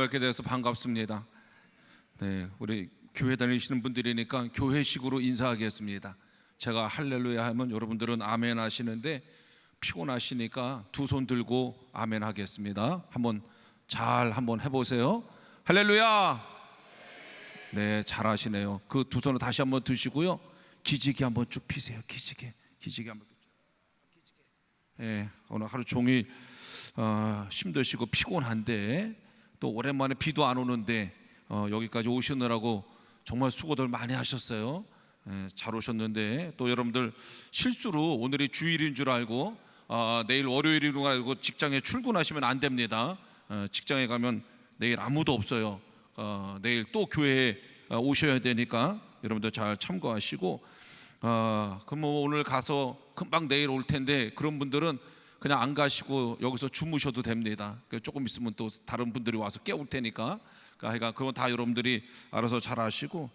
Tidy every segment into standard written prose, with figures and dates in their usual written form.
뵙게 돼서 반갑습니다. 네, 우리 교회 다니시는 분들이니까 교회식으로 인사하겠습니다. 제가 할렐루야 하면 여러분들은 아멘 하시는데 피곤하시니까 두 손 들고 아멘 하겠습니다. 한번 해보세요. 할렐루야. 네, 잘하시네요. 그 두 손을 다시 한번 드시고요. 기지개 한번 쭉 피세요. 기지개 한번. 네, 오늘 하루 종일 힘드시고 피곤한데 또 오랜만에 비도 안 오는데 여기까지 오시느라고 정말 수고들 많이 하셨어요. 잘 오셨는데 또 여러분들 실수로 오늘이 주일인 줄 알고 내일 월요일인 줄 알고 직장에 출근하시면 안 됩니다. 직장에 가면 내일 아무도 없어요. 내일 또 교회에 오셔야 되니까 여러분들 잘 참고하시고 그럼 뭐 오늘 가서 금방 내일 올 텐데 그런 분들은 그냥 안 가시고 여기서 주무셔도 됩니다. 조금 있으면 또 다른 분들이 와서 깨울 테니까 그러니까 그건 다 여러분들이 알아서 잘 하시고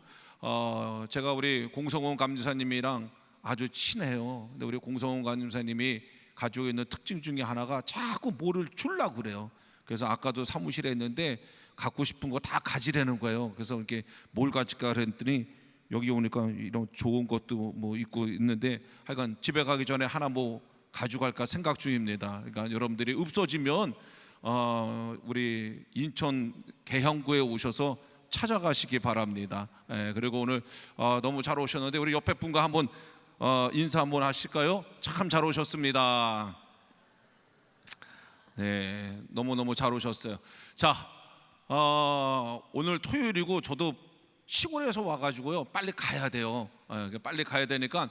제가 우리 공성원 감사님이랑 아주 친해요. 근데 우리 공성원 감사님이 가지고 있는 특징 중에 하나가 자꾸 뭐를 주려고 그래요. 그래서 아까도 사무실에 있는데 갖고 싶은 거 다 가지라는 거예요. 그래서 이렇게 뭘 가질까 그랬더니 여기 오니까 이런 좋은 것도 뭐 있고 있는데 하여간 집에 가기 전에 하나 뭐 가져갈까 생각 중입니다. 그러니까 여러분들이 없어지면 우리 인천 계형구에 오셔서 찾아가시기 바랍니다. 그리고 오늘 너무 잘 오셨는데 우리 옆에 분과 한번 인사 한번 하실까요? 참 잘 오셨습니다. 네, 너무너무 잘 오셨어요. 자, 오늘 토요일이고 저도 시골에서 와가지고요 빨리 가야 돼요. 빨리 가야 되니까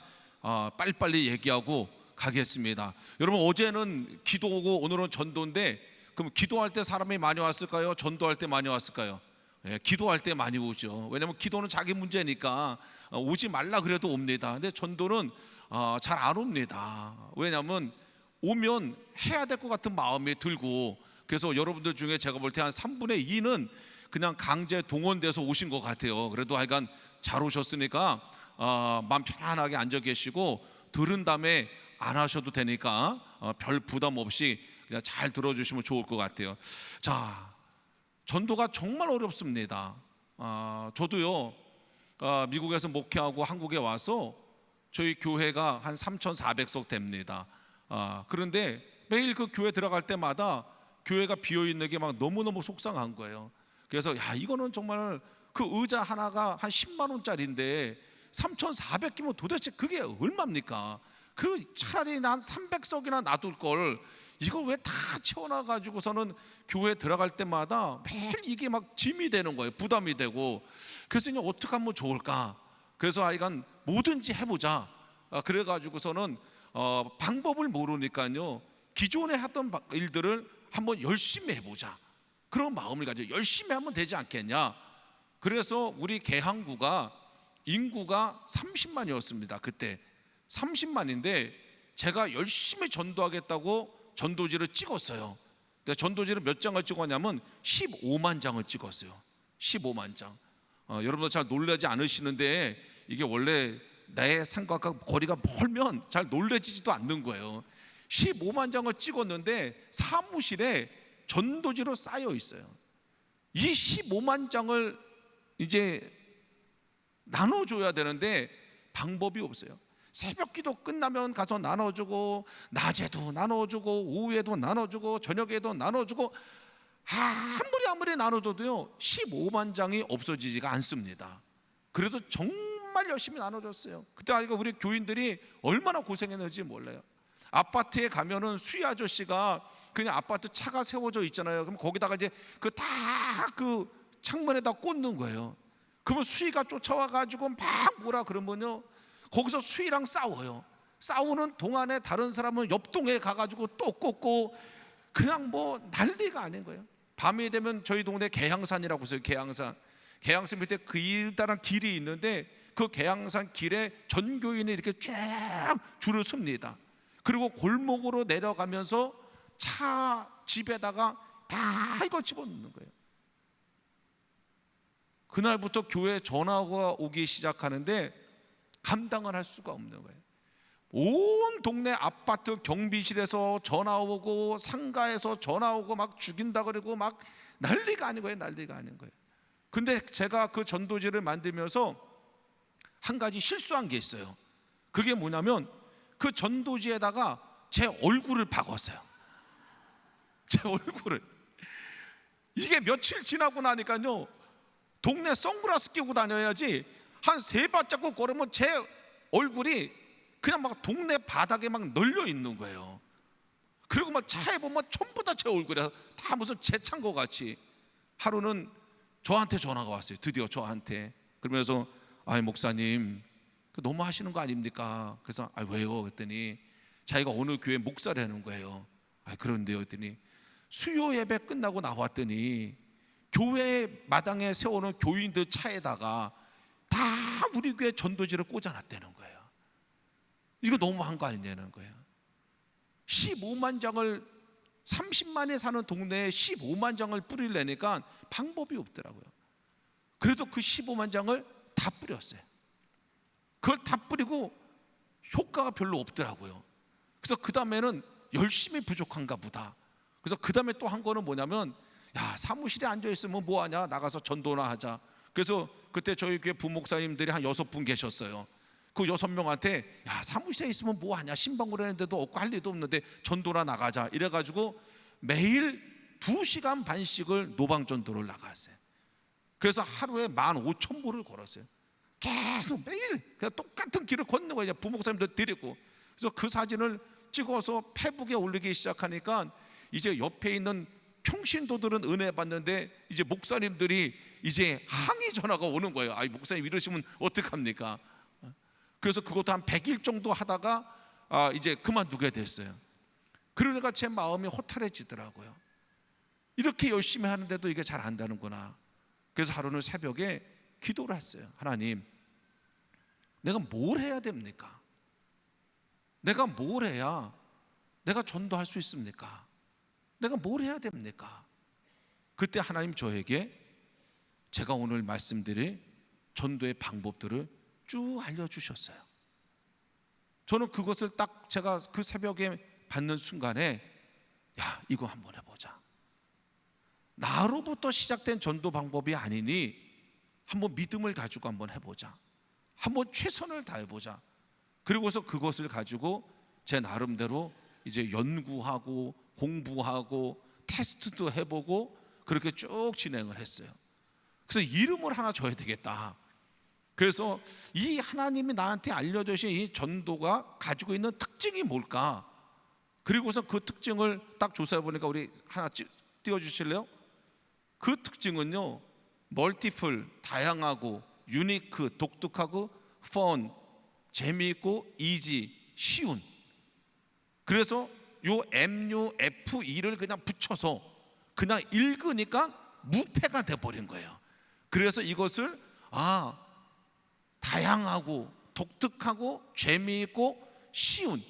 빨리빨리 얘기하고 가겠습니다. 여러분 어제는 기도고 오늘은 전도인데 그럼 기도할 때 사람이 많이 왔을까요? 전도할 때 많이 왔을까요? 기도할 때 많이 오죠. 왜냐하면 기도는 자기 문제니까 오지 말라 그래도 옵니다. 근데 전도는 잘 안 옵니다. 왜냐하면 오면 해야 될 것 같은 마음이 들고 그래서 여러분들 중에 제가 볼 때 한 3분의 2는 그냥 강제 동원돼서 오신 것 같아요. 그래도 하여간 잘 오셨으니까 마음 편안하게 앉아 계시고 들은 다음에 안 하셔도 되니까 별 부담 없이 그냥 잘 들어주시면 좋을 것 같아요. 자, 전도가 정말 어렵습니다. 저도요 미국에서 목회하고 한국에 와서 저희 교회가 한 3,400석 됩니다. 그런데 매일 그 교회 들어갈 때마다 교회가 비어있는 게 막 너무너무 속상한 거예요. 그래서 이거는 정말 그 의자 하나가 한 10만 원짜리인데 3,400개면 도대체 그게 얼마입니까? 그 차라리 한 300석이나 놔둘 걸 이걸 왜 다 채워놔 가지고서는 교회 들어갈 때마다 매일 이게 막 짐이 되는 거예요. 부담이 되고. 그래서 이제 어떻게 하면 좋을까? 그래서 하여간 뭐든지 해보자. 그래 가지고서는 방법을 모르니까요 기존에 하던 일들을 한번 열심히 해보자 그런 마음을 가지고 열심히 하면 되지 않겠냐. 그래서 우리 계항구가 인구가 30만이었습니다. 그때 30만인데 제가 열심히 전도하겠다고 전도지를 찍었어요. 근데 전도지를 몇 장을 찍었냐면 15만 장을 찍었어요. 15만 장. 여러분들 잘 놀라지 않으시는데 이게 원래 내 생각과 거리가 멀면 잘 놀라지지도 않는 거예요. 15만 장을 찍었는데 사무실에 전도지로 쌓여 있어요. 이 15만 장을 이제 나눠줘야 되는데 방법이 없어요. 새벽 기도 끝나면 가서 나눠주고 낮에도 나눠주고 오후에도 나눠주고 저녁에도 나눠주고 아무리 나눠줘도요 15만 장이 없어지지가 않습니다. 그래도 정말 열심히 나눠줬어요. 그때 우리 교인들이 얼마나 고생했는지 몰라요. 아파트에 가면은 수희 아저씨가 그냥 아파트 차가 세워져 있잖아요. 그럼 거기다가 이제 그 창문에다 꽂는 거예요. 그러면 수희가 쫓아와 가지고 막 뭐라 그러면요 거기서 수희랑 싸워요. 싸우는 동안에 다른 사람은 옆 동에 가가지고 또 꽂고 그냥 뭐 난리가 아닌 거예요. 밤이 되면 저희 동네 계양산이라고 있어요. 계양산 밑에 길다란 길이 있는데 그 계양산 길에 전교인이 이렇게 쫙 줄을 섭니다. 그리고 골목으로 내려가면서 차 집에다가 다 이거 집어넣는 거예요. 그날부터 교회에 전화가 오기 시작하는데 감당을 할 수가 없는 거예요. 온 동네 아파트 경비실에서 전화 오고 상가에서 전화 오고 막 죽인다 그러고 막 난리가 아닌 거예요. 난리가 아닌 거예요. 근데 제가 그 전도지를 만들면서 한 가지 실수한 게 있어요. 그게 뭐냐면 그 전도지에다가 제 얼굴을 박았어요. 제 얼굴을. 이게 며칠 지나고 나니까요, 동네 선글라스 끼고 다녀야지 한 3발자국 걸으면 제 얼굴이 그냥 막 동네 바닥에 막 널려 있는 거예요. 그리고 막 차에 보면 전부 다 제 얼굴이야. 다 무슨 제 찬 거 같이. 하루는 저한테 전화가 왔어요. 드디어 저한테. 그러면서 아이 목사님 너무 하시는 거 아닙니까? 그래서 왜요? 그랬더니 자기가 어느 교회 목사라는 거예요. 그런데요? 그랬더니 수요 예배 끝나고 나왔더니 교회 마당에 세우는 교인들 차에다가 다 우리 교회 전도지를 꽂아놨다는 거예요. 이거 너무한 거 아니냐는 거예요. 15만 장을 30만에 사는 동네에 15만 장을 뿌리려니까 방법이 없더라고요. 그래도 그 15만 장을 다 뿌렸어요. 그걸 다 뿌리고 효과가 별로 없더라고요. 그래서 그 다음에는 열심히 부족한가 보다. 그래서 그 다음에 또 한 거는 뭐냐면, 야, 사무실에 앉아있으면 뭐하냐, 나가서 전도나 하자. 그래서 그때 저희 교회 부목사님들이 한 6분 계셨어요. 그 6명한테 야, 사무실에 있으면 뭐하냐, 신방을 하는데도 없고 할 일도 없는데 전도나 나가자. 이래가지고 매일 2시간 반씩을 노방전도를 나갔어요. 그래서 하루에 15,000보를 걸었어요. 계속 매일 그냥 똑같은 길을 걷는 거예요. 부목사님들 데리고. 그래서 그 사진을 찍어서 페북에 올리기 시작하니까 이제 옆에 있는 평신도들은 은혜 받는데 이제 목사님들이 이제 항의 전화가 오는 거예요. 목사님 이러시면 어떡합니까? 그래서 그것도 한 100일 정도 하다가 이제 그만두게 됐어요. 그러니까 제 마음이 허탈해지더라고요. 이렇게 열심히 하는데도 이게 잘 안 되는구나. 그래서 하루는 새벽에 기도를 했어요. 하나님, 내가 뭘 해야 됩니까? 내가 뭘 해야 내가 전도할 수 있습니까? 내가 뭘 해야 됩니까? 그때 하나님 저에게 제가 오늘 말씀드릴 전도의 방법들을 쭉 알려주셨어요. 저는 그것을 딱 제가 그 새벽에 받는 순간에 야, 이거 한번 해보자. 나로부터 시작된 전도 방법이 아니니 한번 믿음을 가지고 한번 해보자. 한번 최선을 다해보자. 그리고서 그것을 가지고 제 나름대로 이제 연구하고 공부하고 테스트도 해보고 그렇게 쭉 진행을 했어요. 그래서 이름을 하나 줘야 되겠다. 그래서 이 하나님이 나한테 알려주신 이 전도가 가지고 있는 특징이 뭘까? 그리고서 그 특징을 딱 조사해 보니까 우리 하나 띄워주실래요? 그 특징은요, 멀티플, 다양하고 유니크, 독특하고 펀, 재미있고 이지, 쉬운. 그래서 요 MUFE를 그냥 붙여서 그냥 읽으니까 무패가 돼버린 거예요. 그래서 이것을 다양하고 독특하고 재미있고 쉬운,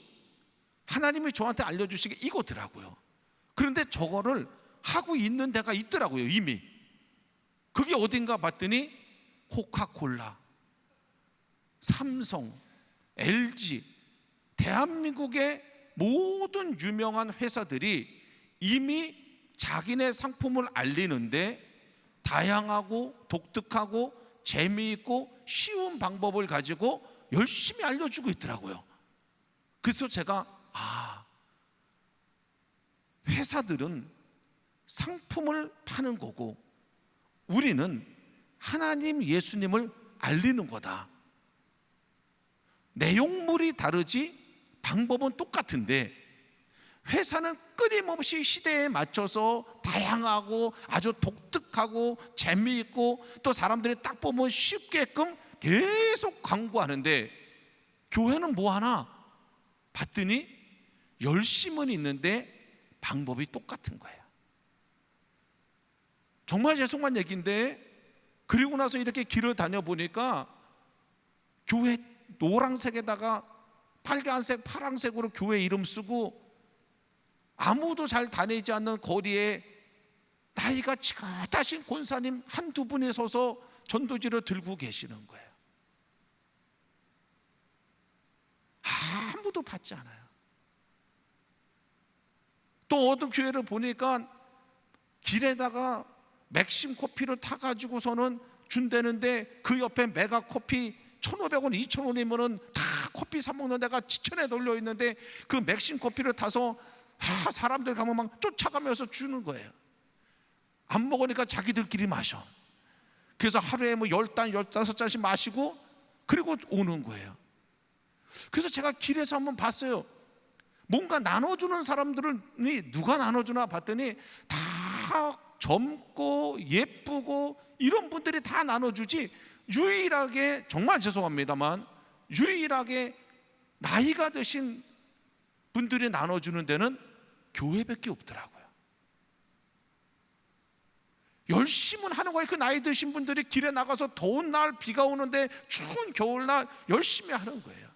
하나님이 저한테 알려주신 게 이거더라고요. 그런데 저거를 하고 있는 데가 있더라고요. 이미. 그게 어딘가 봤더니 코카콜라, 삼성, LG, 대한민국의 모든 유명한 회사들이 이미 자기네 상품을 알리는데 다양하고 독특하고 재미있고 쉬운 방법을 가지고 열심히 알려주고 있더라고요. 그래서 제가 회사들은 상품을 파는 거고 우리는 하나님 예수님을 알리는 거다. 내용물이 다르지 방법은 똑같은데 회사는 끊임없이 시대에 맞춰서 다양하고 아주 독특하고 재미있고 또 사람들이 딱 보면 쉽게끔 계속 광고하는데 교회는 뭐 하나 봤더니 열심은 있는데 방법이 똑같은 거예요. 정말 죄송한 얘기인데 그리고 나서 이렇게 길을 다녀보니까 교회 노란색에다가 빨간색, 파란색으로 교회 이름 쓰고 아무도 잘 다니지 않는 거리에 나이가 지긋하신 권사님 한두 분이 서서 전도지를 들고 계시는 거예요. 아무도 받지 않아요. 또 어떤 교회를 보니까 길에다가 맥심 커피를 타가지고서는 준다는데 그 옆에 메가 커피 1,500원, 2,000원이면은 다 커피 사 먹는 데가 지천에 널려 있는데 그 맥심 커피를 타서 사람들 가면 막 쫓아가면서 주는 거예요. 안 먹으니까 자기들끼리 마셔. 그래서 하루에 뭐 10잔, 15잔씩 마시고 그리고 오는 거예요. 그래서 제가 길에서 한번 봤어요. 뭔가 나눠주는 사람들이 누가 나눠주나 봤더니 다 젊고 예쁘고 이런 분들이 다 나눠주지, 유일하게, 정말 죄송합니다만 유일하게 나이가 드신 분들이 나눠주는 데는 교회밖에 없더라고요. 열심은 하는 거예요. 그 나이 드신 분들이 길에 나가서 더운 날, 비가 오는데 추운 겨울날 열심히 하는 거예요.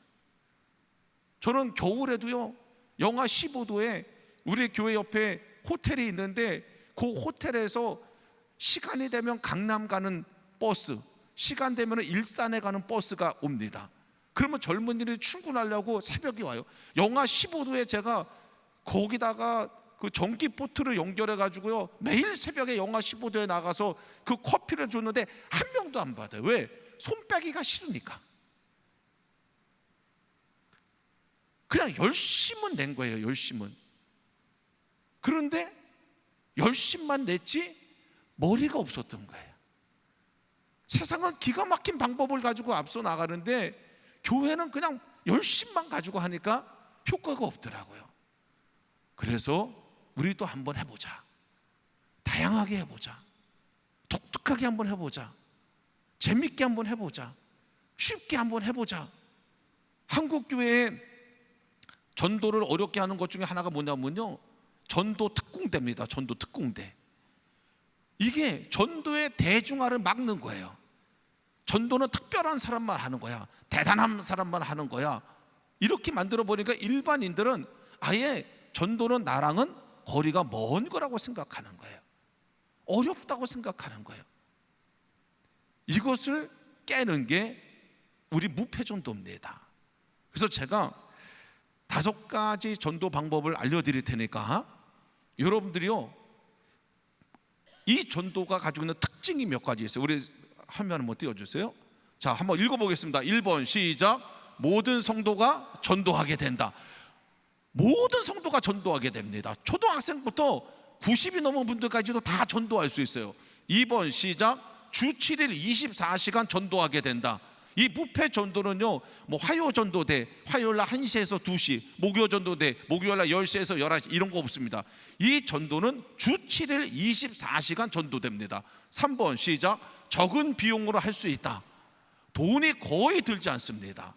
저는 겨울에도요, 영하 15도에 우리 교회 옆에 호텔이 있는데 그 호텔에서 시간이 되면 강남 가는 버스, 시간 되면 일산에 가는 버스가 옵니다. 그러면 젊은이들이 출근하려고 새벽에 와요. 영하 15도에 제가 거기다가 그 전기포트를 연결해 가지고요, 매일 새벽에 영하 15도에 나가서 그 커피를 줬는데 한 명도 안 받아요. 왜? 손 빼기가 싫으니까. 그냥 열심은 낸 거예요. 열심은. 그런데 열심만 냈지 머리가 없었던 거예요. 세상은 기가 막힌 방법을 가지고 앞서 나가는데 교회는 그냥 열심만 가지고 하니까 효과가 없더라고요. 그래서 우리도 한번 해보자. 다양하게 해보자. 독특하게 한번 해보자. 재밌게 한번 해보자. 쉽게 한번 해보자. 한국교회에 전도를 어렵게 하는 것 중에 하나가 뭐냐면요, 전도 특공대입니다. 전도 특공대. 이게 전도의 대중화를 막는 거예요. 전도는 특별한 사람만 하는 거야. 대단한 사람만 하는 거야. 이렇게 만들어 보니까 일반인들은 아예 전도는 나랑은 거리가 먼 거라고 생각하는 거예요. 어렵다고 생각하는 거예요. 이것을 깨는 게 우리 무패전도입니다. 그래서 제가 5가지 전도 방법을 알려드릴 테니까 여러분들이요, 이 전도가 가지고 있는 특징이 몇 가지 있어요. 우리 화면 한번 띄워주세요. 자, 한번 읽어보겠습니다. 1번 시작. 모든 성도가 전도하게 된다. 모든 성도가 전도하게 됩니다. 초등학생부터 90이 넘은 분들까지도 다 전도할 수 있어요. 2번 시작. 주 7일 24시간 전도하게 된다. 이 무패 전도는요, 뭐 화요 전도대, 화요일날 1시에서 2시, 목요 전도대, 목요일날 10시에서 11시, 이런 거 없습니다. 이 전도는 주 7일 24시간 전도됩니다. 3번 시작. 적은 비용으로 할 수 있다. 돈이 거의 들지 않습니다.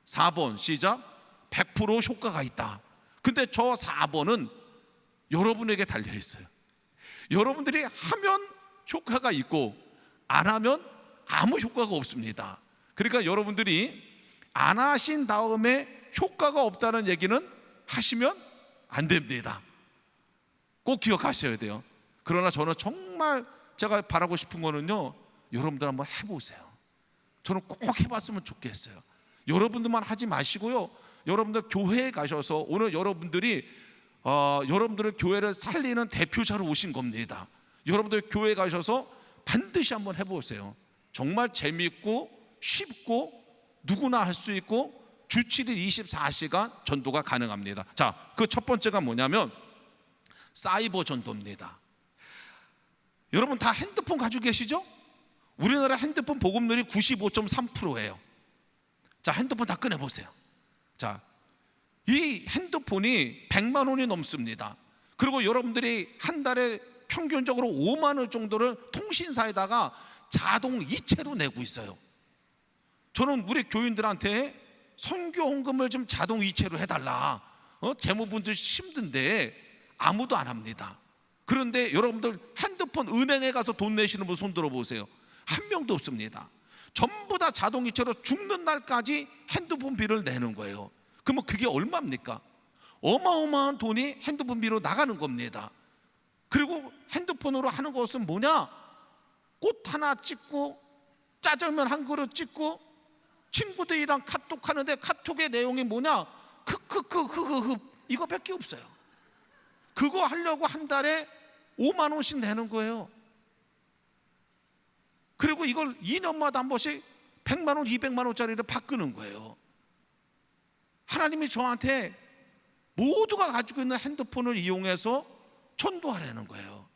4번 시작. 100% 효과가 있다. 근데 저 4번은 여러분에게 달려 있어요. 여러분들이 하면 효과가 있고 안 하면 아무 효과가 없습니다. 그러니까 여러분들이 안 하신 다음에 효과가 없다는 얘기는 하시면 안 됩니다. 꼭 기억하셔야 돼요. 그러나 저는 정말 제가 바라고 싶은 거는요, 여러분들 한번 해보세요. 저는 꼭 해봤으면 좋겠어요. 여러분들만 하지 마시고요, 여러분들 교회에 가셔서, 오늘 여러분들이 여러분들의 교회를 살리는 대표자로 오신 겁니다. 여러분들 교회에 가셔서 반드시 한번 해보세요. 정말 재미있고 쉽고 누구나 할 수 있고 주 7일 24시간 전도가 가능합니다. 자, 그 첫 번째가 뭐냐면 사이버 전도입니다. 여러분 다 핸드폰 가지고 계시죠? 우리나라 핸드폰 보급률이 95.3%예요. 자, 핸드폰 다 꺼내보세요. 자, 이 핸드폰이 100만 원이 넘습니다. 그리고 여러분들이 한 달에 평균적으로 5만 원 정도를 통신사에다가 자동 이체로 내고 있어요. 저는 우리 교인들한테 선교 헌금을 좀 자동 이체로 해달라. 재무분들 힘든데 아무도 안 합니다. 그런데 여러분들 핸드폰 은행에 가서 돈 내시는 분 손 들어보세요. 한 명도 없습니다. 전부 다 자동 이체로 죽는 날까지 핸드폰 비를 내는 거예요. 그러면 그게 얼마입니까? 어마어마한 돈이 핸드폰 비로 나가는 겁니다. 그리고 핸드폰으로 하는 것은 뭐냐? 꽃 하나 찍고 짜장면 한 그릇 찍고 친구들이랑 카톡 하는데 카톡의 내용이 뭐냐? 크크크크크 이거밖에 없어요. 그거 하려고 한 달에 5만 원씩 내는 거예요. 그리고 이걸 2년마다 한 번씩 100만 원, 200만 원짜리를 바꾸는 거예요. 하나님이 저한테 모두가 가지고 있는 핸드폰을 이용해서 전도하라는 거예요.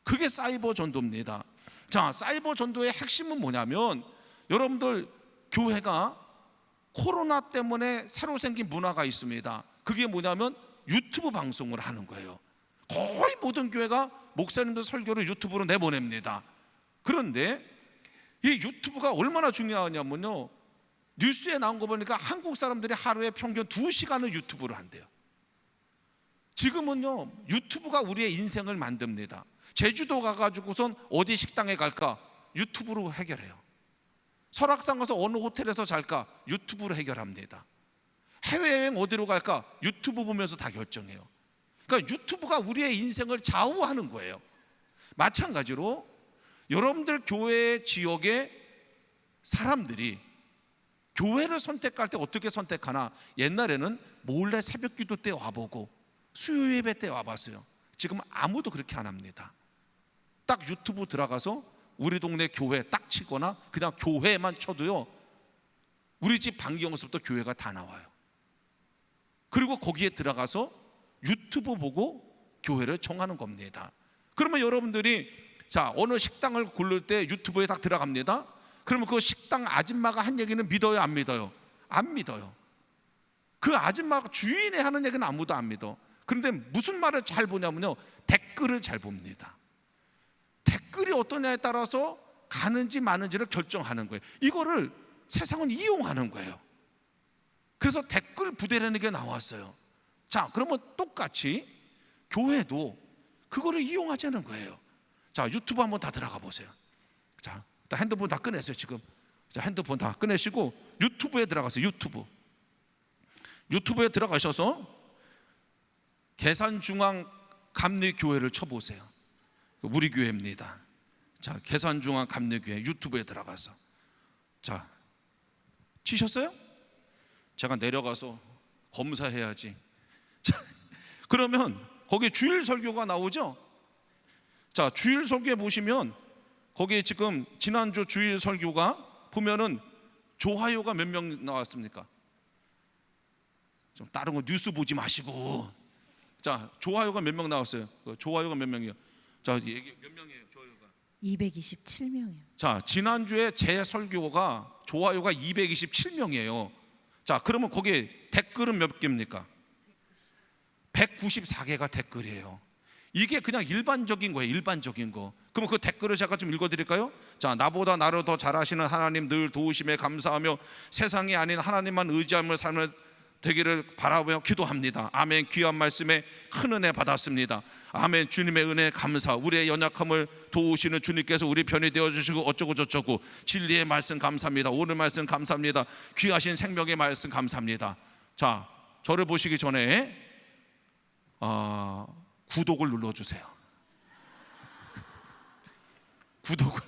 그게 사이버 전도입니다. 자, 사이버 전도의 핵심은 뭐냐면, 여러분들 교회가 코로나 때문에 새로 생긴 문화가 있습니다. 그게 뭐냐면 유튜브 방송을 하는 거예요. 거의 모든 교회가 목사님들 설교를 유튜브로 내보냅니다. 그런데 이 유튜브가 얼마나 중요하냐면요, 뉴스에 나온 거 보니까 한국 사람들이 하루에 평균 2시간을 유튜브를 한대요. 지금은요, 유튜브가 우리의 인생을 만듭니다. 제주도 가가지고선 어디 식당에 갈까? 유튜브로 해결해요. 설악산 가서 어느 호텔에서 잘까? 유튜브로 해결합니다. 해외여행 어디로 갈까? 유튜브 보면서 다 결정해요. 그러니까 유튜브가 우리의 인생을 좌우하는 거예요. 마찬가지로 여러분들 교회 지역의 사람들이 교회를 선택할 때 어떻게 선택하나? 옛날에는 몰래 새벽 기도 때 와보고 수요 예배 때 와봤어요. 지금 아무도 그렇게 안 합니다. 딱 유튜브 들어가서 우리 동네 교회 딱 치거나 그냥 교회만 쳐도요, 우리 집 반경에서부터 교회가 다 나와요. 그리고 거기에 들어가서 유튜브 보고 교회를 정하는 겁니다. 그러면 여러분들이 자, 어느 식당을 고를 때 유튜브에 딱 들어갑니다. 그러면 그 식당 아줌마가 한 얘기는 믿어요, 안 믿어요? 안 믿어요. 그 아줌마가 주인이 하는 얘기는 아무도 안 믿어. 그런데 무슨 말을 잘 보냐면요, 댓글을 잘 봅니다. 댓글이 어떠냐에 따라서 가는지 마는지를 결정하는 거예요. 이거를 세상은 이용하는 거예요. 그래서 댓글 부대라는 게 나왔어요. 자, 그러면 똑같이 교회도 그거를 이용하자는 거예요. 자, 유튜브 한번 다 들어가 보세요. 자, 핸드폰 다 꺼냈어요 지금. 자, 핸드폰 다 꺼내시고 유튜브에 들어가세요. 유튜브에 들어가셔서 계산중앙감리교회를 쳐보세요. 우리 교회입니다. 자, 계산중앙감리교회 유튜브에 들어가서 자, 치셨어요? 제가 내려가서 검사해야지. 자, 그러면 거기 주일 설교가 나오죠? 자, 주일 설교에 보시면 거기에 지금 지난주 주일 설교가 보면은 좋아요가 몇 명 나왔습니까? 좀 다른 거 뉴스 보지 마시고, 자, 좋아요가 몇 명 나왔어요? 좋아요가 몇 명이요? 자, 얘기 몇 명이에요? 좋아요가 227명이요. 자, 지난주에 제 설교가 좋아요가 227명이에요. 자, 그러면 거기에 댓글은 몇 개입니까? 194개가 댓글이에요. 이게 그냥 일반적인 거예요. 일반적인 거. 그럼 그 댓글을 제가 좀 읽어드릴까요? 자, 나보다 나를 더 잘하시는 하나님 늘 도우심에 감사하며 세상이 아닌 하나님만 의지함을 삶을 되기를 바라며 기도합니다. 아멘. 귀한 말씀에 큰 은혜 받았습니다. 아멘. 주님의 은혜 감사. 우리의 연약함을 도우시는 주님께서 우리 편이 되어주시고 어쩌고 저쩌고 진리의 말씀 감사합니다. 오늘 말씀 감사합니다. 귀하신 생명의 말씀 감사합니다. 자, 저를 보시기 전에 구독을 눌러주세요. 구독을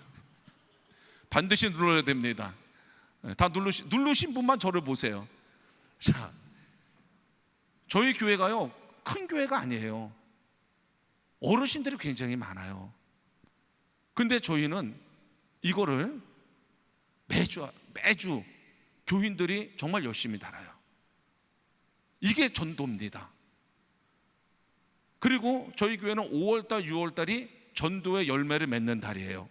반드시 눌러야 됩니다. 다 누르신 분만 저를 보세요. 자, 저희 교회가요, 큰 교회가 아니에요. 어르신들이 굉장히 많아요. 근데 저희는 이거를 매주 교인들이 정말 열심히 달아요. 이게 전도입니다. 그리고 저희 교회는 5월달, 6월달이 전도의 열매를 맺는 달이에요.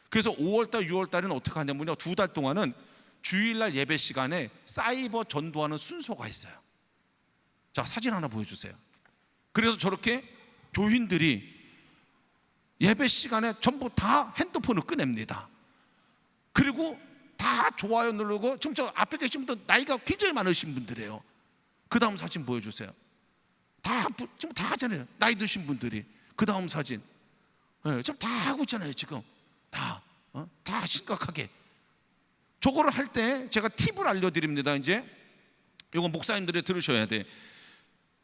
그래서 5월달, 6월달은 어떻게 하냐면요, 2달 동안은 주일날 예배 시간에 사이버 전도하는 순서가 있어요. 자, 사진 하나 보여주세요. 그래서 저렇게 교인들이 예배 시간에 전부 다 핸드폰을 꺼냅니다. 그리고 다 좋아요 누르고, 지금 저 앞에 계신 분들 나이가 굉장히 많으신 분들이에요. 그 다음 사진 보여주세요. 지금 다 하잖아요. 나이 드신 분들이. 그 다음 사진. 네, 지금 다 하고 있잖아요. 지금 다 심각하게. 저거를 할 때 제가 팁을 알려드립니다. 이제 이거 목사님들이 들으셔야 돼.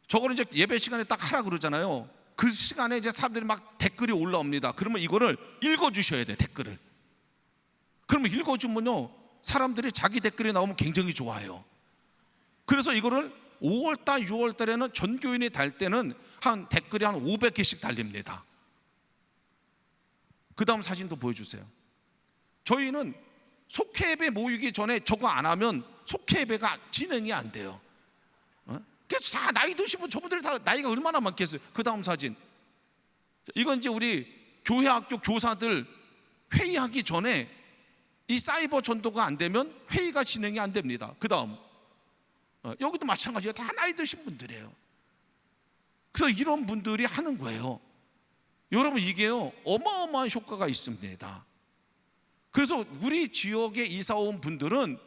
저거를 이제 예배 시간에 딱 하라 그러잖아요. 그 시간에 이제 사람들이 막 댓글이 올라옵니다. 그러면 이거를 읽어주셔야 돼. 댓글을. 그러면 읽어주면요, 사람들이 자기 댓글이 나오면 굉장히 좋아요. 그래서 이거를 5월달, 6월달에는 전교인이 달 때는 한 댓글이 한 500개씩 달립니다. 그 다음 사진도 보여주세요. 저희는 속회예배 모이기 전에 저거 안 하면 속회예배가 진행이 안 돼요. 그래서 다 나이 드신 분, 저분들이 다 나이가 얼마나 많겠어요. 그 다음 사진, 이건 이제 우리 교회 학교 교사들 회의하기 전에 이 사이버 전도가 안 되면 회의가 진행이 안 됩니다. 그 다음 여기도 마찬가지예요. 다 나이 드신 분들이에요. 그래서 이런 분들이 하는 거예요. 여러분, 이게요 어마어마한 효과가 있습니다. 그래서 우리 지역에 이사 온 분들은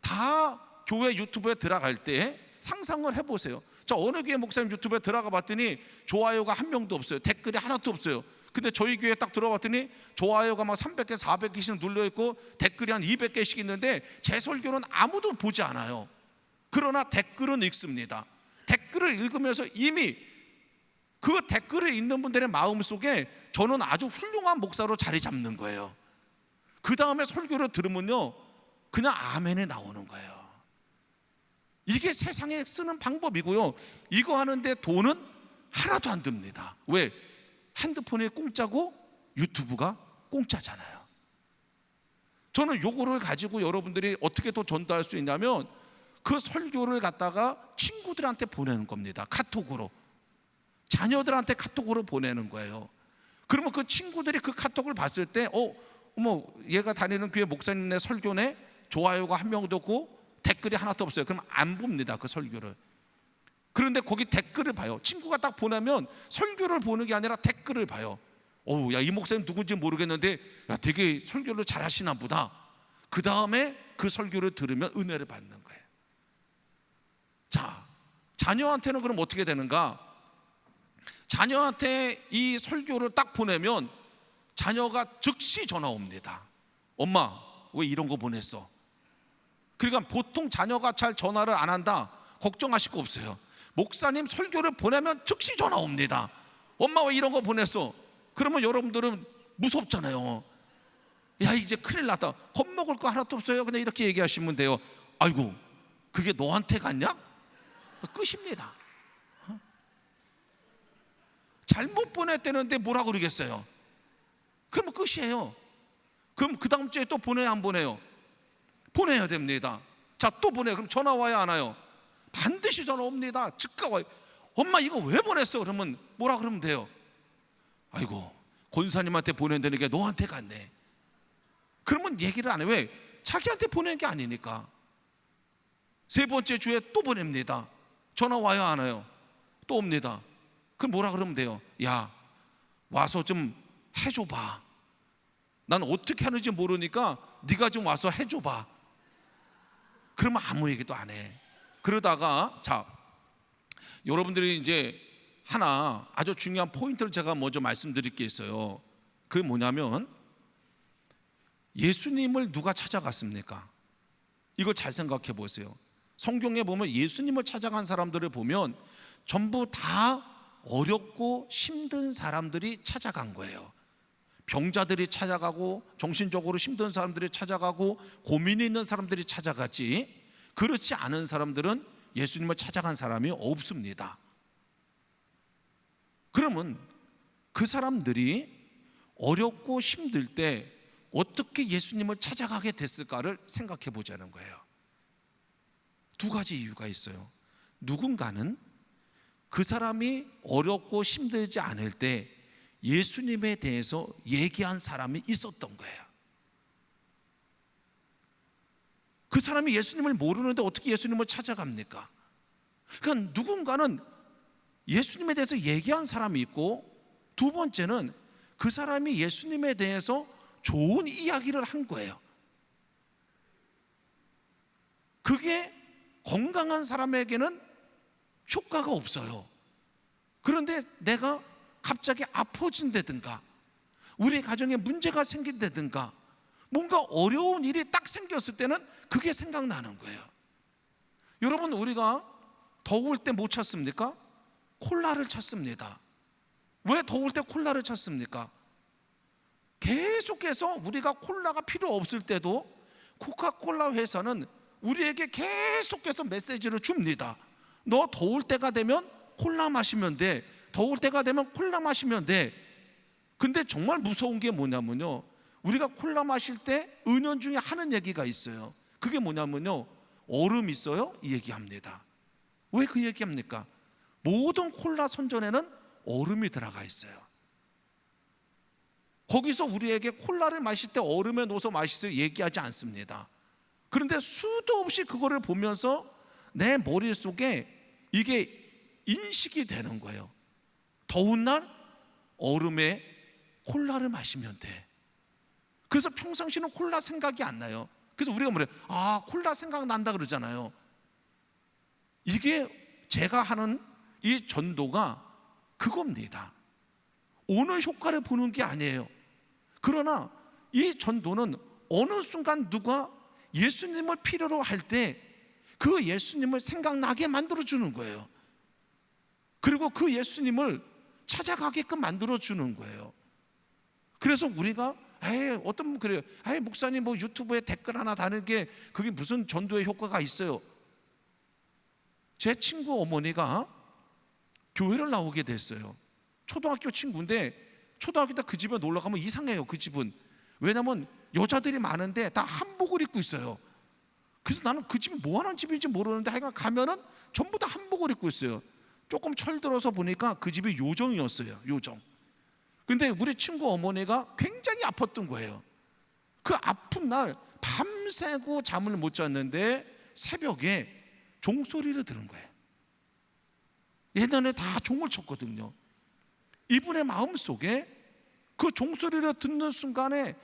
다 교회 유튜브에 들어갈 때 상상을 해보세요. 자, 어느 교회 목사님 유튜브에 들어가 봤더니 좋아요가 한 명도 없어요. 댓글이 하나도 없어요. 근데 저희 교회에 딱 들어봤더니 좋아요가 막 300개 400개씩 눌려있고 댓글이 한 200개씩 있는데 제 설교는 아무도 보지 않아요. 그러나 댓글은 읽습니다. 댓글을 읽으면서 이미 그 댓글을 읽는 분들의 마음속에 저는 아주 훌륭한 목사로 자리 잡는 거예요. 그 다음에 설교를 들으면요 그냥 아멘에 나오는 거예요. 이게 세상에 쓰는 방법이고요. 이거 하는데 돈은 하나도 안 듭니다. 왜? 핸드폰이 공짜고 유튜브가 공짜잖아요. 저는 요거를 가지고 여러분들이 어떻게 더 전도할 수 있냐면 그 설교를 갖다가 친구들한테 보내는 겁니다. 카톡으로. 자녀들한테 카톡으로 보내는 거예요. 그러면 그 친구들이 그 카톡을 봤을 때 어머, 얘가 다니는 교회 목사님네 설교네, 좋아요가 한 명도 없고 댓글이 하나도 없어요. 그럼 안 봅니다, 그 설교를. 그런데 거기 댓글을 봐요. 친구가 딱 보내면 설교를 보는 게 아니라 댓글을 봐요. 야, 이 목사님 누군지 모르겠는데 야, 되게 설교를 잘 하시나 보다. 그 다음에 그 설교를 들으면 은혜를 받는 거예요. 자, 자녀한테는 그럼 어떻게 되는가? 자녀한테 이 설교를 딱 보내면 자녀가 즉시 전화 옵니다. 엄마, 왜 이런 거 보냈어? 그러니까 보통 자녀가 잘 전화를 안 한다, 걱정하실 거 없어요. 목사님 설교를 보내면 즉시 전화 옵니다. 엄마, 왜 이런 거 보냈어? 그러면 여러분들은 무섭잖아요. 야, 이제 큰일 났다, 겁먹을 거 하나도 없어요. 그냥 이렇게 얘기하시면 돼요. 아이고, 그게 너한테 갔냐? 끝입니다. 잘못 보냈다는데 뭐라 그러겠어요? 그러면 끝이에요. 그럼 그 다음 주에 또 보내야 안 보내요? 보내야 됩니다. 자, 또 보내요. 그럼 전화 와요, 안 와요? 반드시 전화 옵니다. 즉각 와요. 엄마, 이거 왜 보냈어? 그러면 뭐라 그러면 돼요? 아이고, 권사님한테 보낸다는 게 너한테 갔네. 그러면 얘기를 안 해요. 왜? 자기한테 보낸 게 아니니까. 세 번째 주에 또 보냅니다. 전화 와요, 안 와요? 또 옵니다. 그럼 뭐라 그러면 돼요? 야, 와서 좀 해줘봐. 난 어떻게 하는지 모르니까 네가 좀 와서 해줘봐. 그러면 아무 얘기도 안 해. 그러다가, 자, 여러분들이 이제 하나 아주 중요한 포인트를 제가 먼저 말씀드릴 게 있어요. 그게 뭐냐면, 예수님을 누가 찾아갔습니까? 이걸 잘 생각해 보세요. 성경에 보면 예수님을 찾아간 사람들을 보면 전부 다 어렵고 힘든 사람들이 찾아간 거예요. 병자들이 찾아가고, 정신적으로 힘든 사람들이 찾아가고, 고민이 있는 사람들이 찾아갔지, 그렇지 않은 사람들은 예수님을 찾아간 사람이 없습니다. 그러면 그 사람들이 어렵고 힘들 때 어떻게 예수님을 찾아가게 됐을까를 생각해 보자는 거예요. 두 가지 이유가 있어요. 누군가는 그 사람이 어렵고 힘들지 않을 때 예수님에 대해서 얘기한 사람이 있었던 거예요. 그 사람이 예수님을 모르는데 어떻게 예수님을 찾아갑니까? 그러니까 누군가는 예수님에 대해서 얘기한 사람이 있고, 두 번째는 그 사람이 예수님에 대해서 좋은 이야기를 한 거예요. 그게 건강한 사람에게는 효과가 없어요. 그런데 내가 갑자기 아파진다든가, 우리 가정에 문제가 생긴다든가, 뭔가 어려운 일이 딱 생겼을 때는 그게 생각나는 거예요. 여러분, 우리가 더울 때 뭐 찾습니까? 콜라를 찾습니다. 왜 더울 때 콜라를 찾습니까? 계속해서 우리가 콜라가 필요 없을 때도 코카콜라 회사는 우리에게 계속해서 메시지를 줍니다. 너 더울 때가 되면 콜라 마시면 돼. 더울 때가 되면 콜라 마시면 돼. 근데 정말 무서운 게 뭐냐면요, 우리가 콜라 마실 때 은연중에 하는 얘기가 있어요. 그게 뭐냐면요, 얼음 있어요? 이 얘기합니다. 왜 그 얘기합니까? 모든 콜라 선전에는 얼음이 들어가 있어요. 거기서 우리에게 콜라를 마실 때 얼음에 넣어서 마시세요 얘기하지 않습니다. 그런데 수도 없이 그거를 보면서 내 머릿속에 이게 인식이 되는 거예요. 더운 날 얼음에 콜라를 마시면 돼. 그래서 평상시는 콜라 생각이 안 나요. 그래서 우리가 뭐래요? 아, 콜라 생각난다 그러잖아요. 이게 제가 하는 이 전도가 그겁니다. 오늘 효과를 보는 게 아니에요. 그러나 이 전도는 어느 순간 누가 예수님을 필요로 할 때 그 예수님을 생각나게 만들어주는 거예요. 그리고 그 예수님을 찾아가게끔 만들어주는 거예요. 그래서 우리가 어떤 분 그래요. 목사님 뭐 유튜브에 댓글 하나 다는 게 그게 무슨 전도의 효과가 있어요. 제 친구 어머니가 교회를 나오게 됐어요. 초등학교 친구인데 초등학교 때 그 집에 놀러 가면 이상해요. 그 집은. 왜냐면 여자들이 많은데 다 한복을 입고 있어요. 그래서 나는 그 집이 뭐 하는 집인지 모르는데 하여간 가면은 전부 다 한복을 입고 있어요. 조금 철들어서 보니까 그 집이 요정이었어요. 요정. 근데 우리 친구 어머니가 굉장히 아팠던 거예요. 그 아픈 날 밤새고 잠을 못 잤는데 새벽에 종소리를 들은 거예요. 예전에 다 종을 쳤거든요. 이분의 마음속에 그 종소리를 듣는 순간에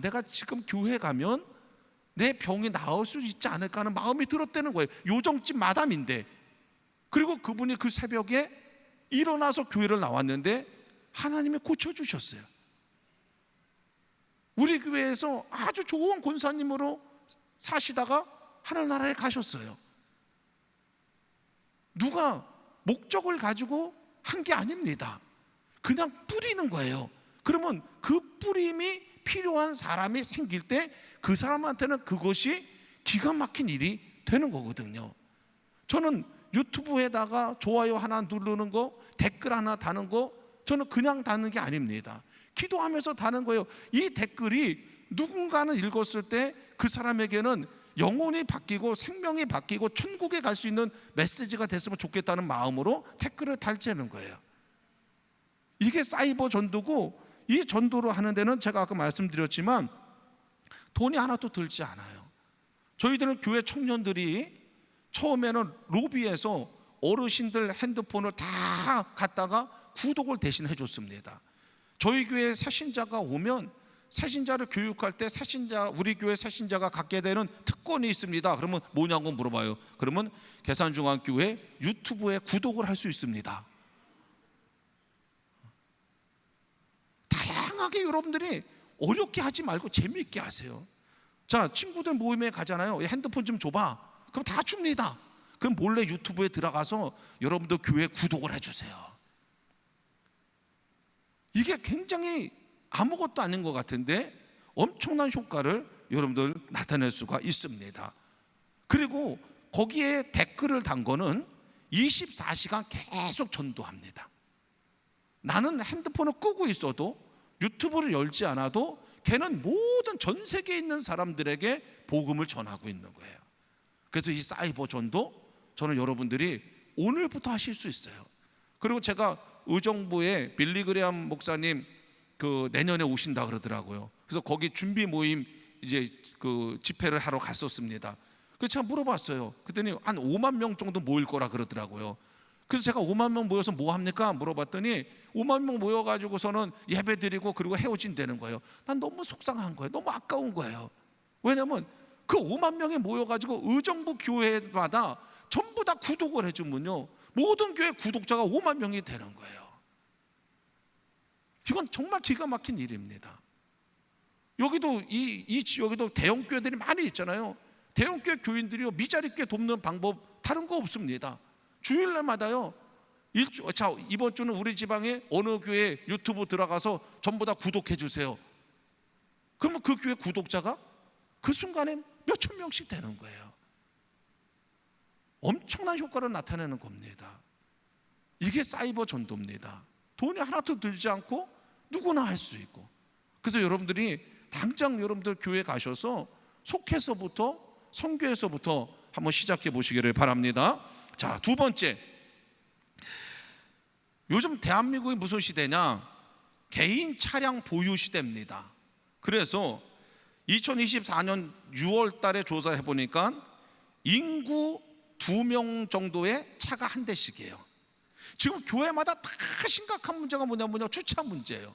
내가 지금 교회 가면 내 병이 나을 수 있지 않을까 하는 마음이 들었다는 거예요. 요정집 마담인데. 그리고 그분이 그 새벽에 일어나서 교회를 나왔는데 하나님이 고쳐주셨어요. 우리 교회에서 아주 좋은 권사님으로 사시다가 하늘나라에 가셨어요. 누가 목적을 가지고 한 게 아닙니다. 그냥 뿌리는 거예요. 그러면 그 뿌림이 필요한 사람이 생길 때 그 사람한테는 그것이 기가 막힌 일이 되는 거거든요. 저는 유튜브에다가 좋아요 하나 누르는 거, 댓글 하나 다는 거, 저는 그냥 다는 게 아닙니다. 기도하면서 다는 거예요. 이 댓글이 누군가는 읽었을 때 그 사람에게는 영혼이 바뀌고 생명이 바뀌고 천국에 갈 수 있는 메시지가 됐으면 좋겠다는 마음으로 댓글을 달자는 거예요. 이게 사이버 전도고, 이 전도를 하는 데는 제가 아까 말씀드렸지만 돈이 하나도 들지 않아요. 저희들은 교회 청년들이 처음에는 로비에서 어르신들 핸드폰을 다 갖다가 구독을 대신 해줬습니다. 저희 교회 새신자가 오면 새신자를 교육할 때 우리 교회 새신자가 갖게 되는 특권이 있습니다. 그러면 뭐냐고 물어봐요. 그러면 계산중앙교회 유튜브에 구독을 할 수 있습니다. 다양하게 여러분들이 어렵게 하지 말고 재미있게 하세요. 자, 친구들 모임에 가잖아요. 핸드폰 좀 줘봐. 그럼 다 줍니다. 그럼 몰래 유튜브에 들어가서 여러분들 교회 구독을 해주세요. 이게 굉장히 아무것도 아닌 것 같은데 엄청난 효과를 여러분들 나타낼 수가 있습니다. 그리고 거기에 댓글을 단 거는 24시간 계속 전도합니다. 나는 핸드폰을 끄고 있어도 유튜브를 열지 않아도 걔는 모든 전 세계에 있는 사람들에게 복음을 전하고 있는 거예요. 그래서 이 사이버 전도 저는 여러분들이 오늘부터 하실 수 있어요. 그리고 제가 의정부에 빌리그레암 목사님 그 내년에 오신다 그러더라고요. 그래서 거기 준비 모임 이제 그 집회를 하러 갔었습니다. 그래서 제가 물어봤어요. 그랬더니 한 5만 명 정도 모일 거라 그러더라고요. 그래서 제가 5만 명 모여서 뭐 합니까? 물어봤더니 5만 명 모여가지고서는 예배 드리고 그리고 헤어진다는 거예요. 난 너무 속상한 거예요. 너무 아까운 거예요. 왜냐면 그 5만 명이 모여가지고 의정부 교회마다 전부 다 구독을 해주면요, 모든 교회 구독자가 5만 명이 되는 거예요. 이건 정말 기가 막힌 일입니다. 여기도 이 지역에도 대형 교회들이 많이 있잖아요. 대형 교회 교인들이요, 미자리 교회 돕는 방법 다른 거 없습니다. 주일날마다요, 자, 이번 주는 우리 지방에 어느 교회 유튜브 들어가서 전부 다 구독해 주세요. 그러면 그 교회 구독자가 그 순간에 몇천 명씩 되는 거예요. 엄청난 효과를 나타내는 겁니다. 이게 사이버 전도입니다. 돈이 하나도 들지 않고 누구나 할 수 있고. 그래서 여러분들이 당장 여러분들 교회 가셔서 속해서부터 선교에서부터 한번 시작해 보시기를 바랍니다. 자, 두 번째, 요즘 대한민국이 무슨 시대냐? 개인 차량 보유 시대입니다. 그래서 2024년 6월 달에 조사해 보니까 인구 2명 정도의 차가 한 대씩이에요. 지금 교회마다 다 심각한 문제가 뭐냐면 주차 문제예요.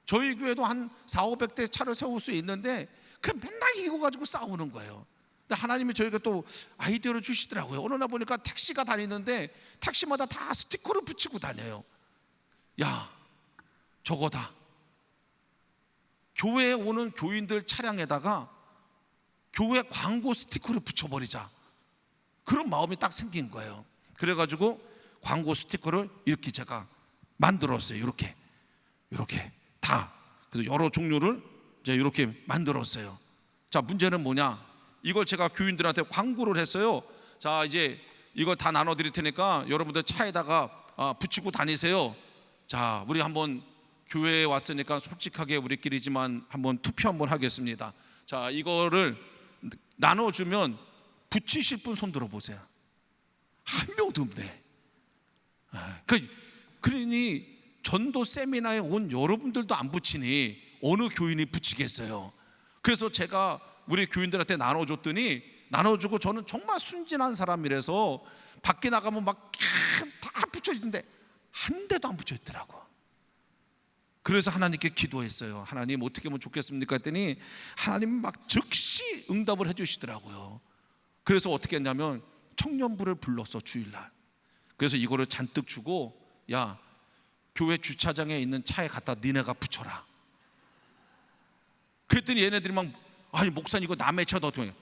저희 교회도 한 400~500대 차를 세울 수 있는데 그 맨날 이거 가지고 싸우는 거예요. 근데 하나님이 저희가 또 아이디어를 주시더라고요. 어느 날 보니까 택시가 다니는데 택시마다 다 스티커를 붙이고 다녀요. 야, 저거다. 교회에 오는 교인들 차량에다가 교회 광고 스티커를 붙여버리자. 그런 마음이 딱 생긴 거예요. 그래가지고 광고 스티커를 이렇게 제가 만들었어요. 이렇게 다. 그래서 여러 종류를 이제 이렇게 만들었어요. 자, 문제는 뭐냐? 이걸 제가 교인들한테 광고를 했어요. 자, 이제 이걸 다 나눠드릴 테니까 여러분들 차에다가 붙이고 다니세요. 자, 우리 한번 교회에 왔으니까 솔직하게 우리끼리지만 한번 투표 한번 하겠습니다. 자, 이거를 나눠주면 붙이실 분 손 들어보세요. 한 명도 없네. 그러니 전도 세미나에 온 여러분들도 안 붙이니 어느 교인이 붙이겠어요? 그래서 제가 우리 교인들한테 나눠줬더니, 나눠주고 저는 정말 순진한 사람이라서 밖에 나가면 막 다 붙여있는데 한 대도 안 붙여있더라고. 그래서 하나님께 기도했어요. 하나님 어떻게 하면 좋겠습니까? 했더니 하나님 막 즉시 응답을 해주시더라고요. 그래서 어떻게 했냐면 청년부를 불렀어, 주일날. 그래서 이거를 잔뜩 주고, 야, 교회 주차장에 있는 차에 갖다 니네가 붙여라. 그랬더니 얘네들이 막, 아니 목사님 이거 남의 차도 어떻게?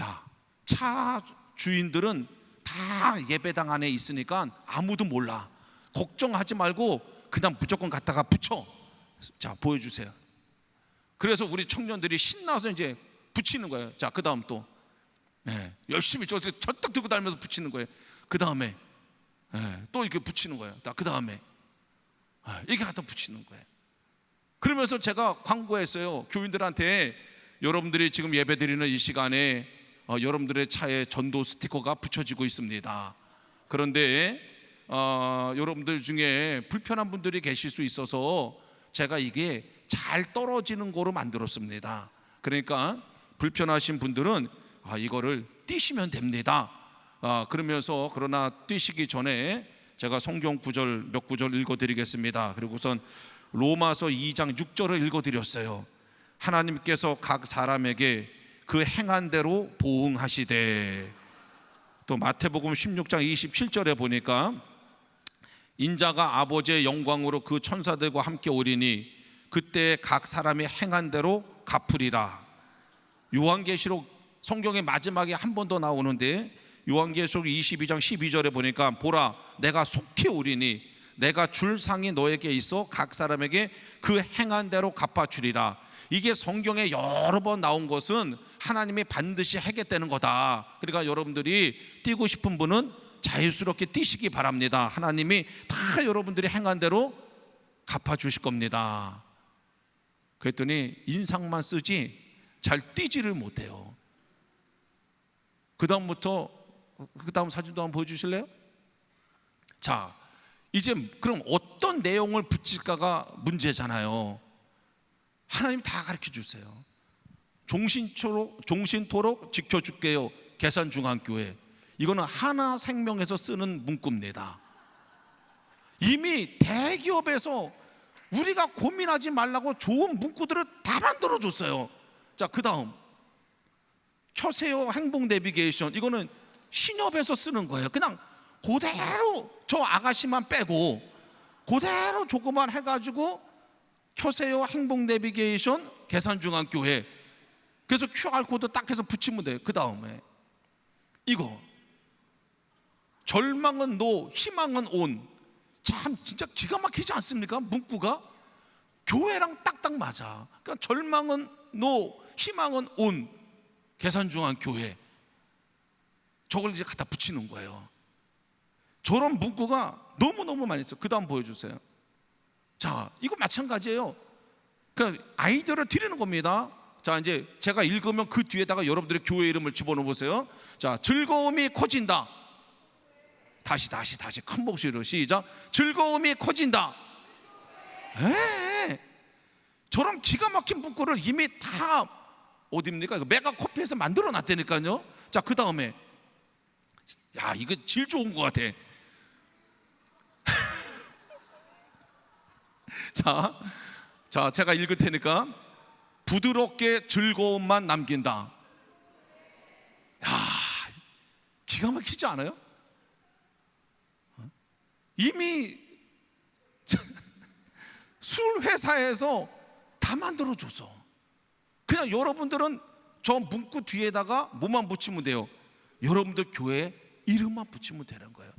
야, 차 주인들은 다 예배당 안에 있으니까 아무도 몰라. 걱정하지 말고 그냥 무조건 갖다가 붙여. 자, 보여주세요. 그래서 우리 청년들이 신나서 이제 붙이는 거예요. 자, 그 다음 또 열심히 저딱 들고 다니면서 붙이는 거예요. 그 다음에 또 이렇게 붙이는 거예요. 그 다음에 이렇게 갖다 붙이는 거예요. 그러면서 제가 광고했어요. 교인들한테 여러분들이 지금 예배드리는 이 시간에 여러분들의 차에 전도 스티커가 붙여지고 있습니다. 그런데 여러분들 중에 불편한 분들이 계실 수 있어서 제가 이게 잘 떨어지는 거로 만들었습니다. 그러니까 불편하신 분들은 이거를 띄시면 됩니다. 그러면서 그러나 띄시기 전에 제가 성경 구절 몇 구절 읽어드리겠습니다. 그리고선 로마서 2장 6절을 읽어드렸어요. 하나님께서 각 사람에게 그 행한 대로 보응하시되, 또 마태복음 16장 27절에 보니까 인자가 아버지의 영광으로 그 천사들과 함께 오리니 그때 각 사람이 행한 대로 갚으리라. 요한계시록 성경의 마지막에 한 번 더 나오는데 요한계시록 22장 12절에 보니까 보라 내가 속히 오리니 내가 줄 상이 너에게 있어 각 사람에게 그 행한 대로 갚아주리라. 이게 성경에 여러 번 나온 것은 하나님이 반드시 하겠다는 거다. 그러니까 여러분들이 뛰고 싶은 분은 자유스럽게 뛰시기 바랍니다. 하나님이 다 여러분들이 행한 대로 갚아주실 겁니다. 그랬더니 인상만 쓰지 잘 뛰지를 못해요. 그 다음 사진도 한번 보여주실래요? 자, 이제 그럼 어떤 내용을 붙일까가 문제잖아요. 하나님 다 가르쳐 주세요. 종신토록 지켜줄게요. 계산중앙교회. 이거는 하나생명에서 쓰는 문구입니다. 이미 대기업에서 우리가 고민하지 말라고 좋은 문구들을 다 만들어 줬어요. 자, 그 다음 켜세요 행복 내비게이션. 이거는 신협에서 쓰는 거예요. 그냥 그대로 저 아가씨만 빼고 그대로 조그만 해가지고 켜세요 행복 내비게이션 계산중앙교회. 그래서 QR코드 딱 해서 붙이면 돼요. 그 다음에 이거 절망은 노, 희망은 온. 참 진짜 기가 막히지 않습니까? 문구가 교회랑 딱딱 맞아. 그러니까 절망은 노, 희망은 온. 계산중앙교회. 저걸 이제 갖다 붙이는 거예요. 저런 문구가 너무너무 많이 있어요. 그 다음 보여주세요. 자, 이거 마찬가지예요. 그 아이디어를 드리는 겁니다. 자, 이제 제가 읽으면 그 뒤에다가 여러분들의 교회 이름을 집어넣어 보세요. 자, 즐거움이 커진다. 다시 큰 목소리로 시작. 즐거움이 커진다. 저런 기가 막힌 문구를 이미 다 어디입니까? 메가커피에서 만들어 놨다니까요. 자, 그 다음에 야, 이거 질 좋은 것 같아. 자, 제가 읽을 테니까 부드럽게 즐거움만 남긴다. 야, 기가 막히지 않아요? 이미 술 회사에서 다 만들어줘서 그냥 여러분들은 저 문구 뒤에다가 뭐만 붙이면 돼요? 여러분들 교회 이름만 붙이면 되는 거예요.